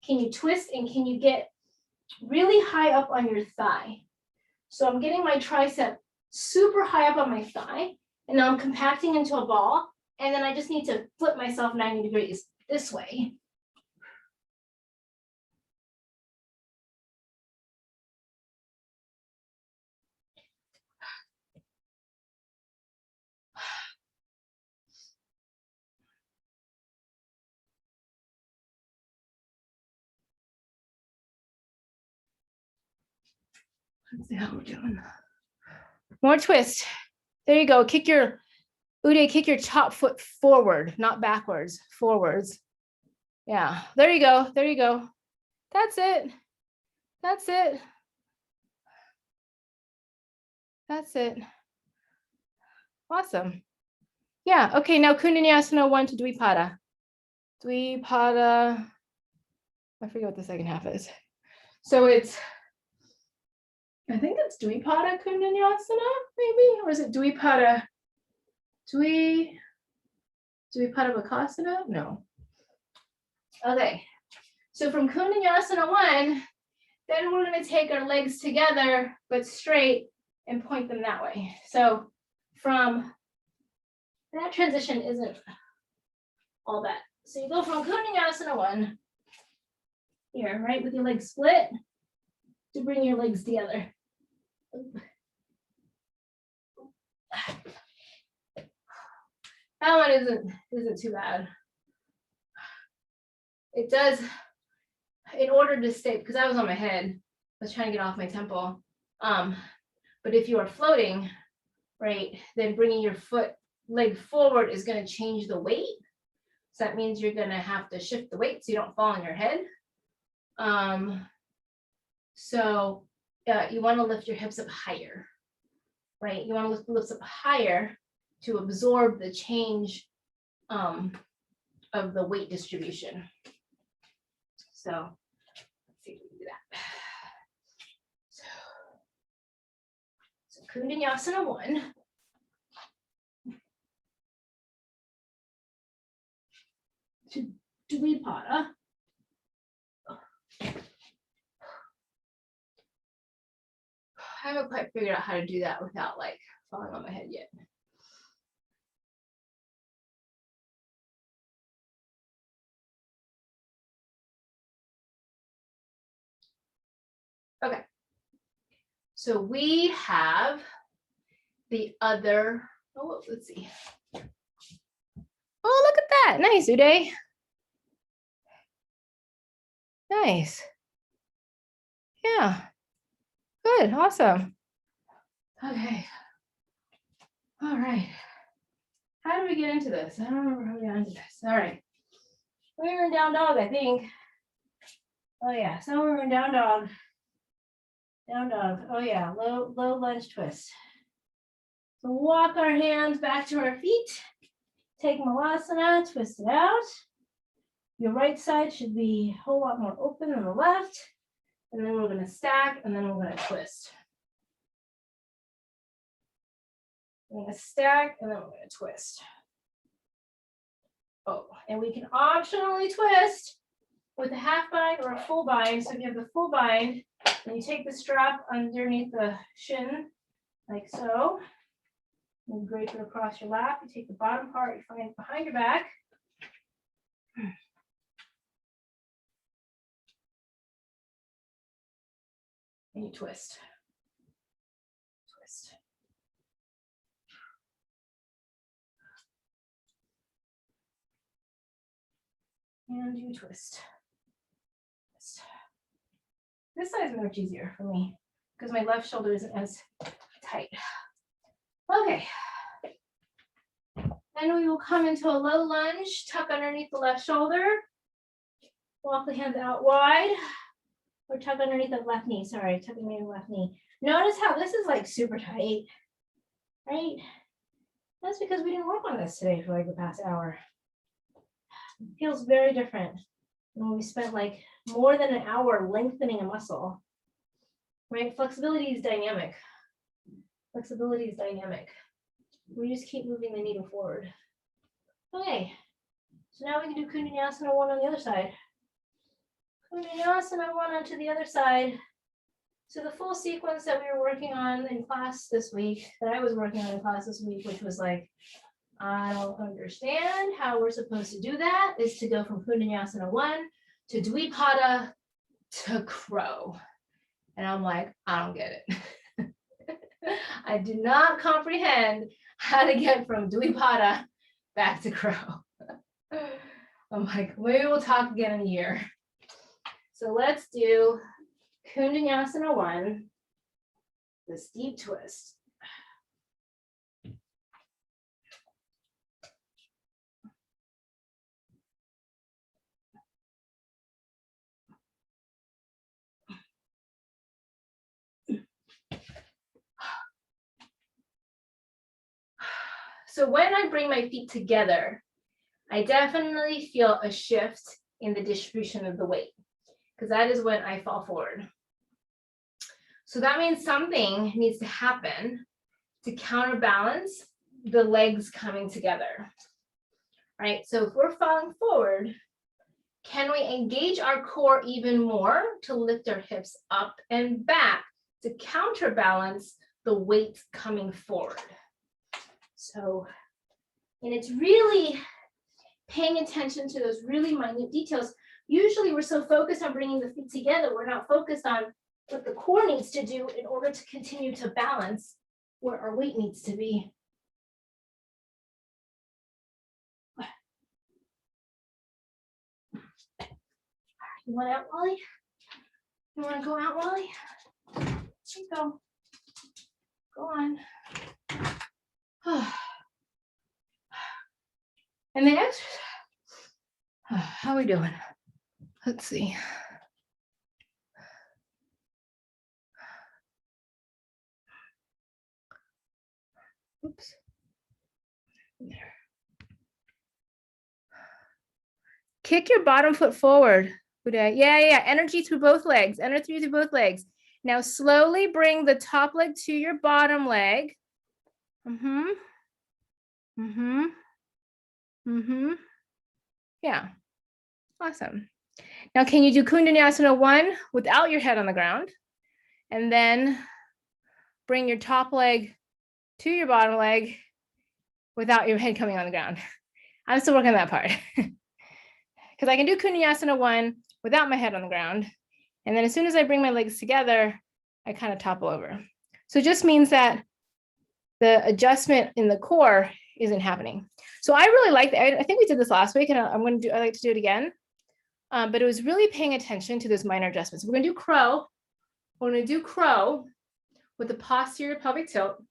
can you twist and can you get really high up on your thigh? So I'm getting my tricep super high up on my thigh, and now I'm compacting into a ball, and then I just need to flip myself 90 degrees this way. Let's see how we're doing. More twist. There you go. Kick your Uday, kick your top foot forward, not backwards, forwards. Yeah, there you go. There you go. That's it. That's it. That's it. Awesome. Yeah, okay, now Kundanyasana 1 to Dvipada. Dvipada, I forget what the second half is. So it's, I think it's Dvipada Kundanyasana, maybe, or is it Dvipada Bakasana? No. Okay, so from Kundanyasana 1, then we're going to take our legs together, but straight, and point them that way. So from that transition isn't all that. So you go from Kundanyasana 1 here, right, with your legs split, to bring your legs together. That one isn't too bad. It does, in order to stay, because I was on my head, I was trying to get off my temple. But if you are floating, right, then bringing your leg forward is going to change the weight. So that means you're going to have to shift the weight so you don't fall on your head. So you want to lift your hips up higher, right? You want to lift the hips up higher to absorb the change of the weight distribution. So let's see if we can do that. So Kundanyasana 1. To Dvipada. I haven't quite figured out how to do that without like falling on my head yet. Okay, so we have the other, oh, let's see. Oh, look at that. Nice, Uday. Nice. Yeah. Good. Awesome. Okay. All right. How do we get into this? I don't remember how we got into this. All right. We were in down dog, I think. Oh, yeah. So we were in down dog. Down dog. Oh, yeah. Low lunge twist. So walk our hands back to our feet. Take Malasana, twist it out. Your right side should be a whole lot more open than the left. And then we're going to stack, and then we're going to twist. We're going to stack, and then we're going to twist. Oh, and we can optionally twist with a half bind or a full bind. So if you have the full bind, then you take the strap underneath the shin, like so. You drape it across your lap. You take the bottom part, you find it behind your back. And you twist. Twist. And you twist. Twist. This side is much easier for me because my left shoulder isn't as tight. Okay. Then we will come into a low lunge, tuck underneath the left shoulder, walk the hands out wide, or tuck underneath the left knee. Sorry, tuck underneath the left knee. Notice how this is like super tight, right? That's because we didn't work on this today for like the past hour. It feels very different when we spent like more than an hour lengthening a muscle, right? Flexibility is dynamic. Flexibility is dynamic. We just keep moving the needle forward. Okay, so now we can do Kundalini 1 on the other side. Kundalini 1 onto the other side. So the full sequence that we were working on in class this week, that I was working on in class this week, which was like, I don't understand how we're supposed to do that, is to go from Kundalini 1 to Dvipada to crow. And I'm like, I don't get it. I do not comprehend how to get from Dvipada back to crow. I'm like, maybe we'll talk again in a year. So let's do Kundalini 1, the steep twist. So when I bring my feet together, I definitely feel a shift in the distribution of the weight, because that is when I fall forward. So that means something needs to happen to counterbalance the legs coming together, right? So if we're falling forward, can we engage our core even more to lift our hips up and back to counterbalance the weight coming forward? So, and it's really paying attention to those really minute details. Usually we're so focused on bringing the feet together, we're not focused on what the core needs to do in order to continue to balance where our weight needs to be. You want out, Wally? You want to go out, Wally? Here you go. Go on. And the exercise. How are we doing? Let's see. Oops. There. Kick your bottom foot forward. Yeah. Energy through both legs. Energy through both legs. Now slowly bring the top leg to your bottom leg. Yeah. Awesome. Now, can you do Kundalini 1 without your head on the ground? And then bring your top leg to your bottom leg without your head coming on the ground. I'm still working on that part. Because I can do Kundalini 1 without my head on the ground. And then as soon as I bring my legs together, I kind of topple over. So it just means that the adjustment in the core isn't happening. So I really like that. I think we did this last week, and I like to do it again. But it was really paying attention to those minor adjustments. We're going to do crow. We're going to do crow with the posterior pelvic tilt.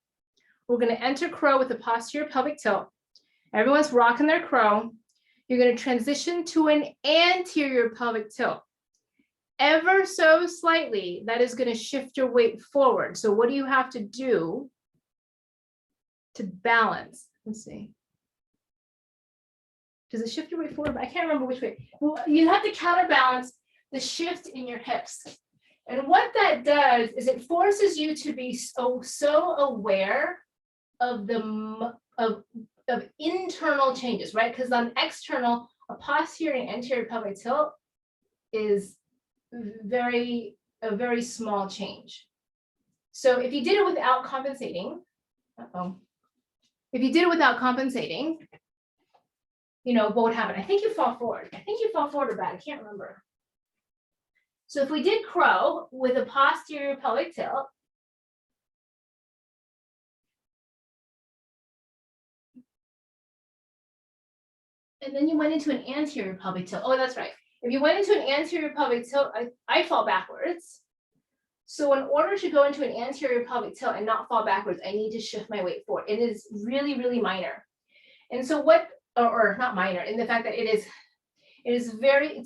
We're going to enter crow with the posterior pelvic tilt. Everyone's rocking their crow. You're going to transition to an anterior pelvic tilt. Ever so slightly, that is going to shift your weight forward. So what do you have to do to balance? Let's see. Does it shift your weight forward? I can't remember which way. Well, you have to counterbalance the shift in your hips. And what that does is it forces you to be so aware of the of internal changes, right? Because on external, a posterior and anterior pelvic tilt is a very small change. So if you did it without compensating, If you did it without compensating, you know, what would happen? I think you fall forward. I think you fall forward or back. I can't remember. So if we did crow with a posterior pelvic tilt, and then you went into an anterior pelvic tilt. Oh, that's right. If you went into an anterior pelvic tilt, I fall backwards. So in order to go into an anterior pelvic tilt and not fall backwards, I need to shift my weight forward. It is really, really minor. And so what, or not minor, in the fact that it's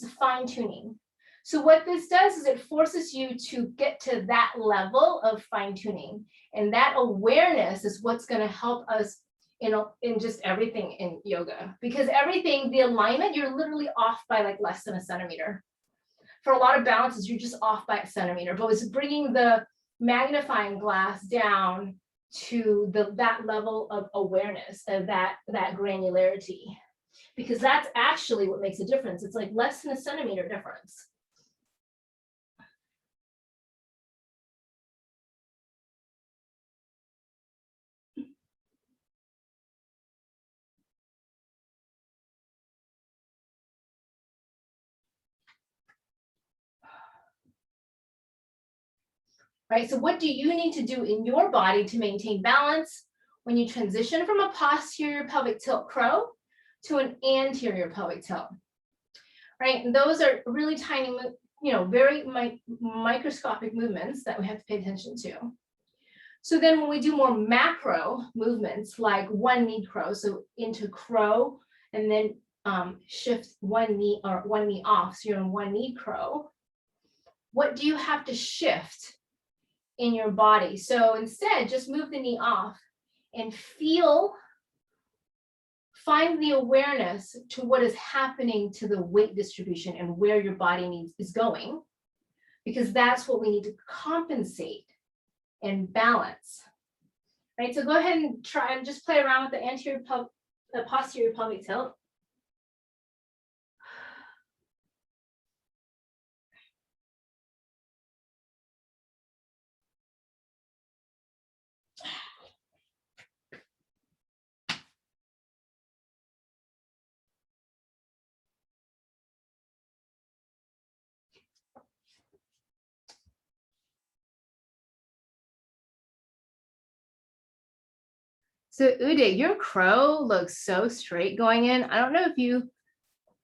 a fine tuning. So what this does is it forces you to get to that level of fine tuning. And that awareness is what's going to help us in just everything in yoga. Because everything, the alignment, you're literally off by like less than a centimeter. For a lot of balances, you're just off by a centimeter, but it's bringing the magnifying glass down to that level of awareness, of that granularity, because that's actually what makes a difference. It's like less than a centimeter difference. Right, so what do you need to do in your body to maintain balance when you transition from a posterior pelvic tilt crow to an anterior pelvic tilt? Right, and those are really tiny, you know, very microscopic movements that we have to pay attention to. So then when we do more macro movements like one knee crow, so into crow and then shift one knee off, so you're in one knee crow, what do you have to shift in your body? So instead, just move the knee off and find the awareness to what is happening to the weight distribution and where your body is going, because that's what we need to compensate and balance. Right, so go ahead and try and just play around with the posterior pelvic tilt. So Uday, your crow looks so straight going in. I don't know if you,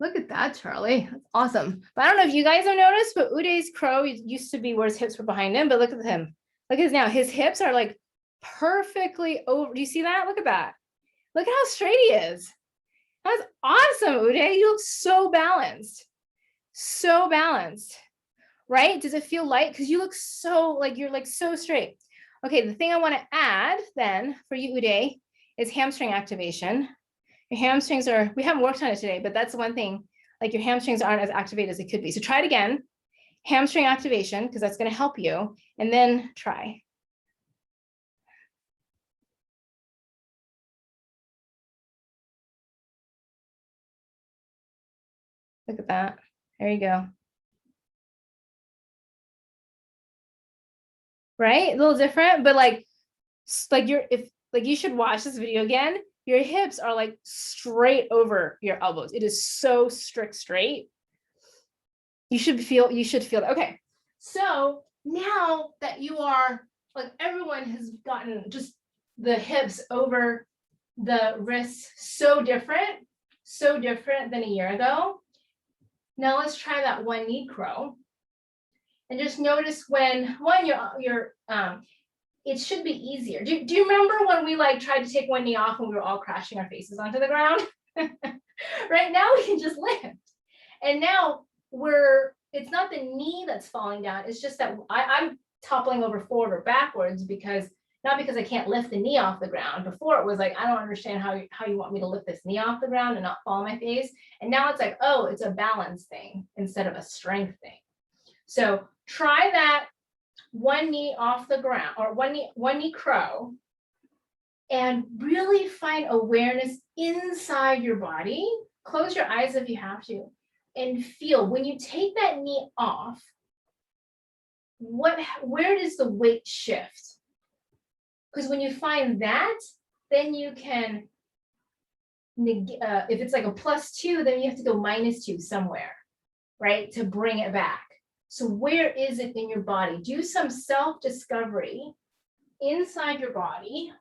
look at that, Charlie. That's awesome. But I don't know if you guys have noticed, but Uday's crow used to be where his hips were behind him, but look at him. Look at his now. His hips are like perfectly over. Do you see that? Look at that. Look at how straight he is. That's awesome, Uday. You look so balanced. So balanced. Right? Does it feel light? Because you look so like you're like so straight. Okay, the thing I want to add then for you, Uday, is hamstring activation. Your hamstrings are, we haven't worked on it today, but that's one thing, like your hamstrings aren't as activated as it could be. So try it again, hamstring activation, because that's going to help you, and then try. Look at that. There you go. Right? A little different, but like you should watch this video again. Your hips are like straight over your elbows. It is so straight. You should feel that. Okay. So now that you are like, everyone has gotten just the hips over the wrists so different than a year ago. Now let's try that one knee crow. And just notice when it should be easier. Do you remember when we like tried to take one knee off and we were all crashing our faces onto the ground? Right now we can just lift. And now it's not the knee that's falling down. It's just that I'm toppling over forward or backwards not because I can't lift the knee off the ground. Before it was like, I don't understand how you want me to lift this knee off the ground and not fall on my face. And now it's like, oh, it's a balance thing instead of a strength thing. So try that one knee off the ground or one knee crow, and really find awareness inside your body. Close your eyes if you have to, and feel when you take that knee off, where does the weight shift? Because when you find that, then you can, if it's like a +2, then you have to go -2 somewhere, right? To bring it back. So where is it in your body? Do some self-discovery inside your body.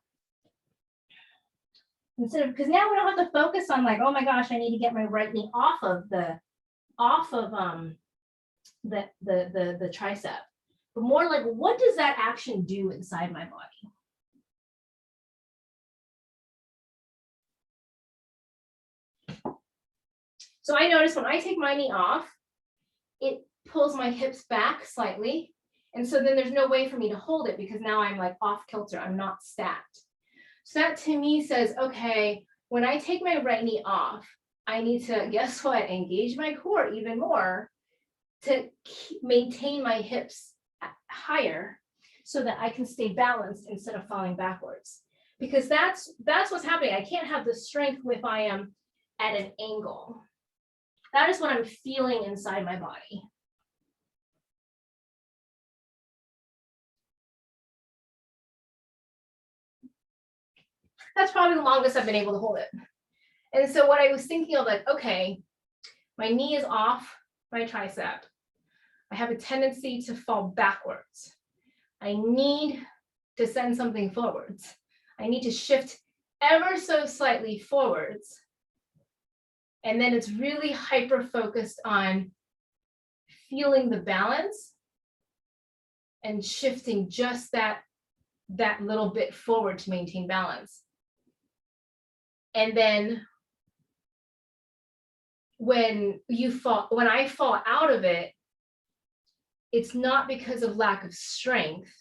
Instead of, because now we don't have to focus on like, oh my gosh, I need to get my right knee off of the tricep, but more like, what does that action do inside my body? So I notice when I take my knee off, it pulls my hips back slightly. And so then there's no way for me to hold it because now I'm like off kilter, I'm not stacked. So that to me says, okay, when I take my right knee off, I need to, guess what, engage my core even more to maintain my hips higher so that I can stay balanced instead of falling backwards. Because that's what's happening. I can't have the strength if I am at an angle. That is what I'm feeling inside my body. That's probably the longest I've been able to hold it. And so what I was thinking of, like, okay, my knee is off my tricep. I have a tendency to fall backwards. I need to send something forwards. I need to shift ever so slightly forwards. And then it's really hyper focused on feeling the balance and shifting just that little bit forward to maintain balance. And then when I fall out of it, it's not because of lack of strength.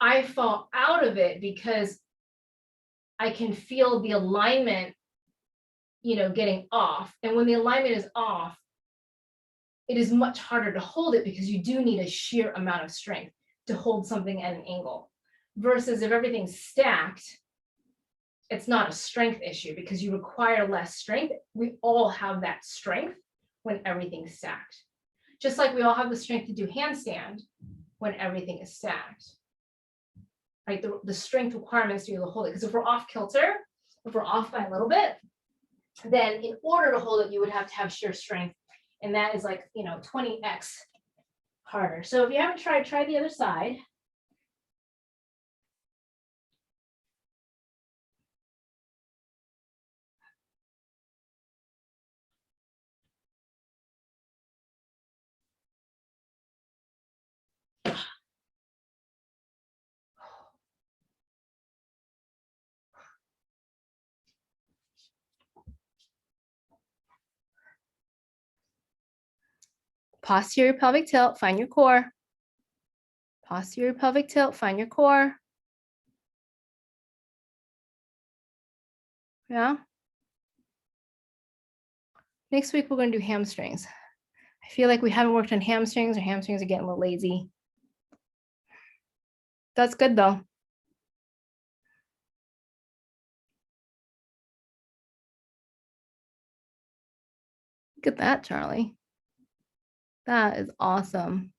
I fall out of it because I can feel the alignment, getting off. And when the alignment is off, it is much harder to hold it because you do need a sheer amount of strength to hold something at an angle. Versus if everything's stacked, it's not a strength issue because you require less strength. We all have that strength when everything's stacked. Just like we all have the strength to do handstand when everything is stacked. Right? The strength requirements to be able to hold it. Because if we're off kilter, if we're off by a little bit, then in order to hold it, you would have to have sheer strength. And that is like, 20x harder. So if you haven't tried, try the other side. Posterior pelvic tilt, find your core. Posterior pelvic tilt, find your core. Yeah. Next week, we're going to do hamstrings. I feel like we haven't worked on hamstrings, or hamstrings are getting a little lazy. That's good though. Look at that, Charlie. That is awesome.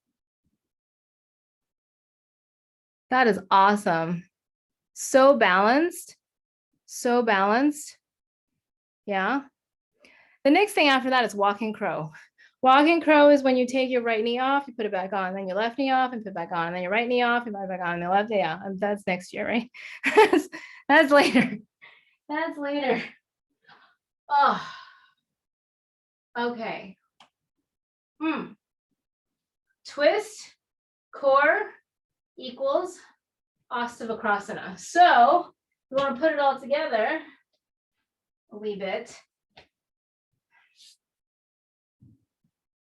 That is awesome. So balanced. So balanced. Yeah. The next thing after that is walking crow. Walking crow is when you take your right knee off, you put it back on, then your left knee off and put it back on, and then your right knee off and put it back on, and the left, yeah, that's next year, right? That's later. That's later. Oh, okay. Twist, core equals Ashtavakrasana. So we want to put it all together a wee bit.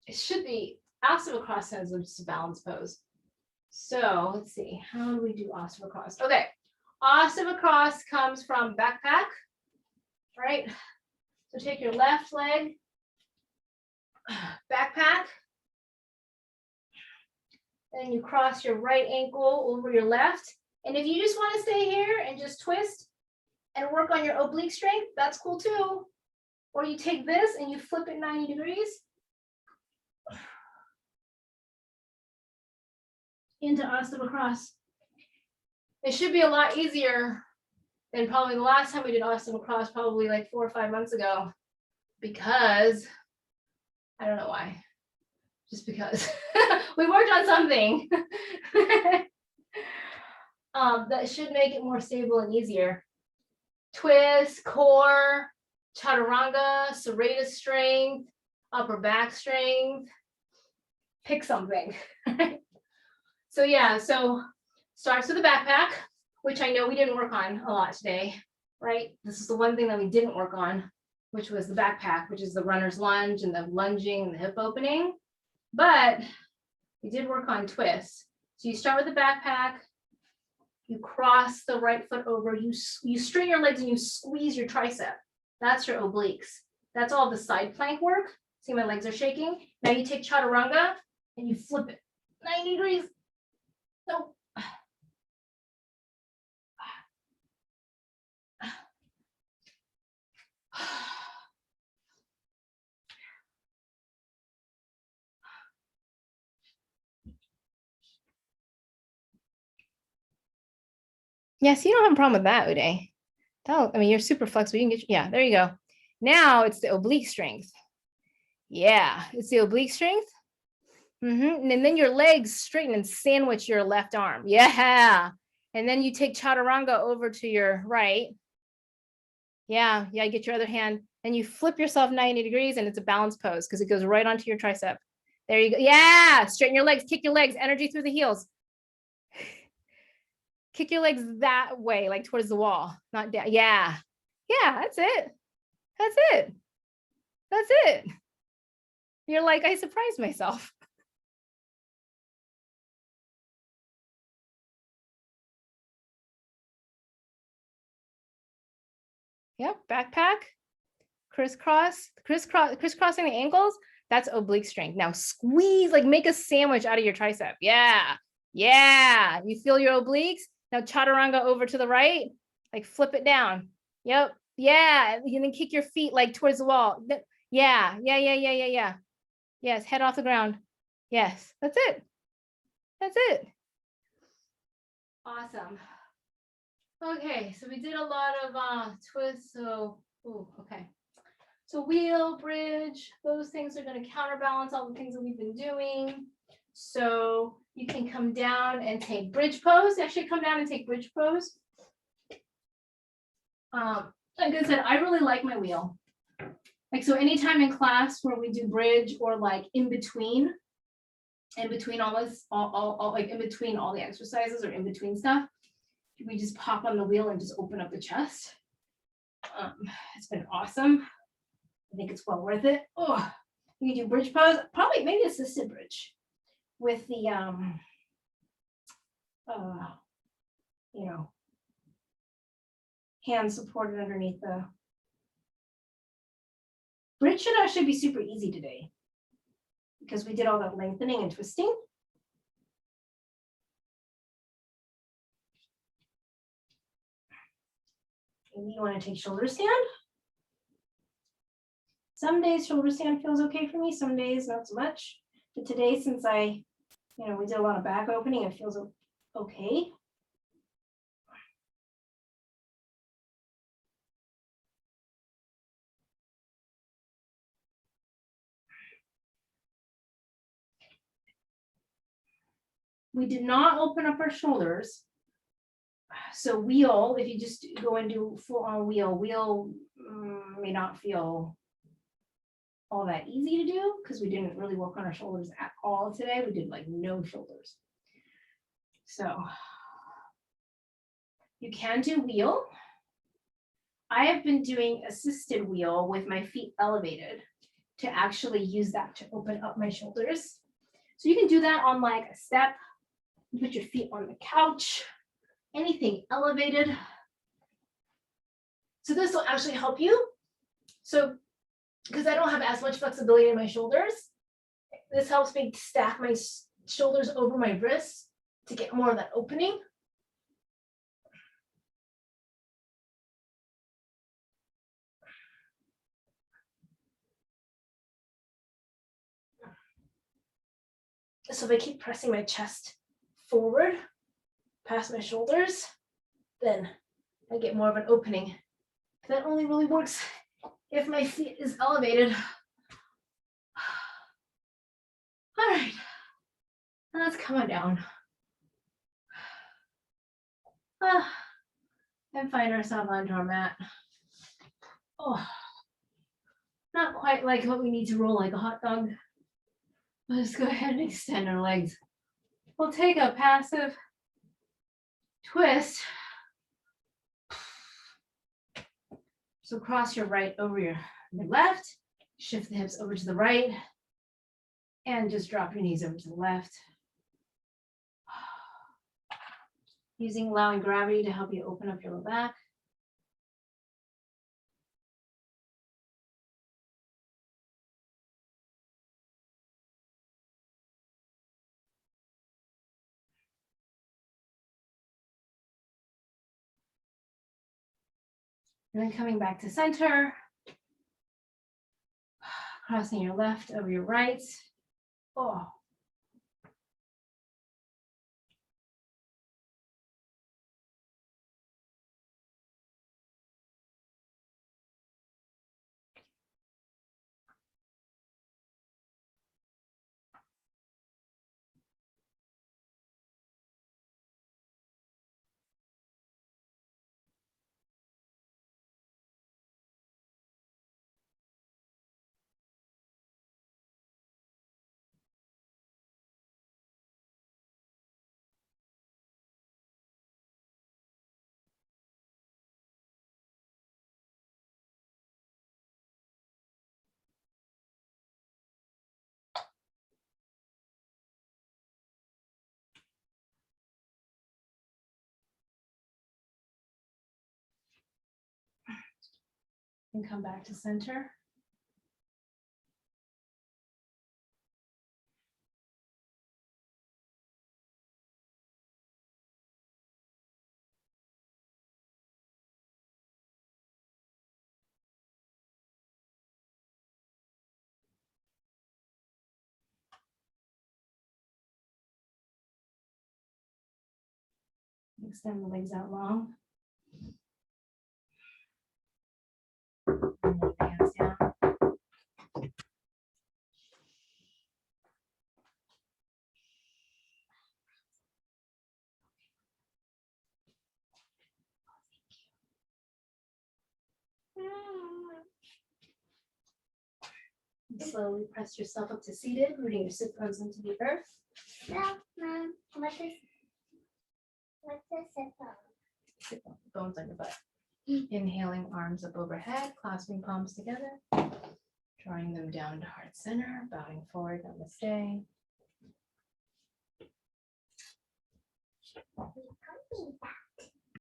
It should be Ashtavakrasana is just a balance pose. So let's see, how do we do Ashtavakras? Okay, Ashtavakras comes from backpack, right? So take your left leg, backpack, then you cross your right ankle over your left. And if you just want to stay here and just twist and work on your oblique strength, that's cool too. Or you take this and you flip it 90 degrees into Ashtavakras. It should be a lot easier than probably the last time we did awesome cross, probably like 4 or 5 months ago, because I don't know why, just because we worked on something that should make it more stable and easier. Twist, core, chaturanga, serratus strength, upper back strength. Pick something. So yeah, so starts with the backpack, which I know we didn't work on a lot today, right? This is the one thing that we didn't work on, which was the backpack, which is the runner's lunge and the lunging and the hip opening. But we did work on twists. So you start with the backpack, you cross the right foot over, you straighten your legs and you squeeze your tricep. That's your obliques. That's all the side plank work. See, my legs are shaking. Now you take chaturanga and you flip it 90 degrees. No. Yes, you don't have a problem with that, Uday. I mean, you're super flexible. You can get, yeah, there you go. Now it's the oblique strength. Yeah, it's the oblique strength. And then your legs straighten and sandwich your left arm. Yeah. And then you take chaturanga over to your right. Yeah, get your other hand and you flip yourself 90 degrees and it's a balance pose because it goes right onto your tricep. There you go. Yeah, straighten your legs, kick your legs, energy through the heels. Kick your legs that way, like towards the wall, not down. Yeah, that's it. That's it. That's it. You're like, I surprised myself. Yep, backpack, crisscrossing the ankles. That's oblique strength. Now squeeze, like make a sandwich out of your tricep. Yeah. You feel your obliques. Now chaturanga over to the right, like flip it down. Yep. Yeah. And then kick your feet like towards the wall. Yeah. Yes. Head off the ground. Yes. That's it. Awesome. Okay. So we did a lot of twists. So, okay. So wheel, bridge, those things are going to counterbalance all the things that we've been doing. So you can come down and take bridge pose. Actually, come down and take bridge pose. Like I said, I really like my wheel. Like, so anytime in class where we do bridge or like in between all this, all like in between all the exercises or in between stuff, we just pop on the wheel and just open up the chest. It's been awesome. I think it's well worth it. Oh, you can do bridge pose, probably maybe assisted bridge with the hands supported underneath the bridge. Should actually be super easy today because we did all that lengthening and twisting. Maybe you want to take shoulder stand. Some days shoulder stand feels okay for me, some days not so much. But today, since we did a lot of back opening, it feels okay. We did not open up our shoulders. So wheel, if you just go and do full on wheel may not feel all that easy to do because we didn't really work on our shoulders at all today. We did like no shoulders. So you can do wheel. I have been doing assisted wheel with my feet elevated to actually use that to open up my shoulders. So you can do that on like a step. You put your feet on the couch, anything elevated. So this will actually help you. So because I don't have as much flexibility in my shoulders, this helps me stack my shoulders over my wrists to get more of that opening. So if I keep pressing my chest forward past my shoulders, then I get more of an opening. That only really works if my feet is elevated. All right, let's come on down. And find ourselves onto our mat. Oh, not quite like what we need to roll like a hot dog. Let's go ahead and extend our legs. We'll take a passive twist. So cross your right over your left, shift the hips over to the right, and just drop your knees over to the left. Allowing gravity to help you open up your low back. And then coming back to center, crossing your left over your right. Oh. And come back to center. Extend the legs out long. And lay the hands down. Slowly press yourself up to seated, rooting your sit bones into the earth. No, Mom, what's this about? Sit bones on your butt. Inhaling, arms up overhead, clasping palms together, drawing them down to heart center, bowing forward, namaste. Coming back.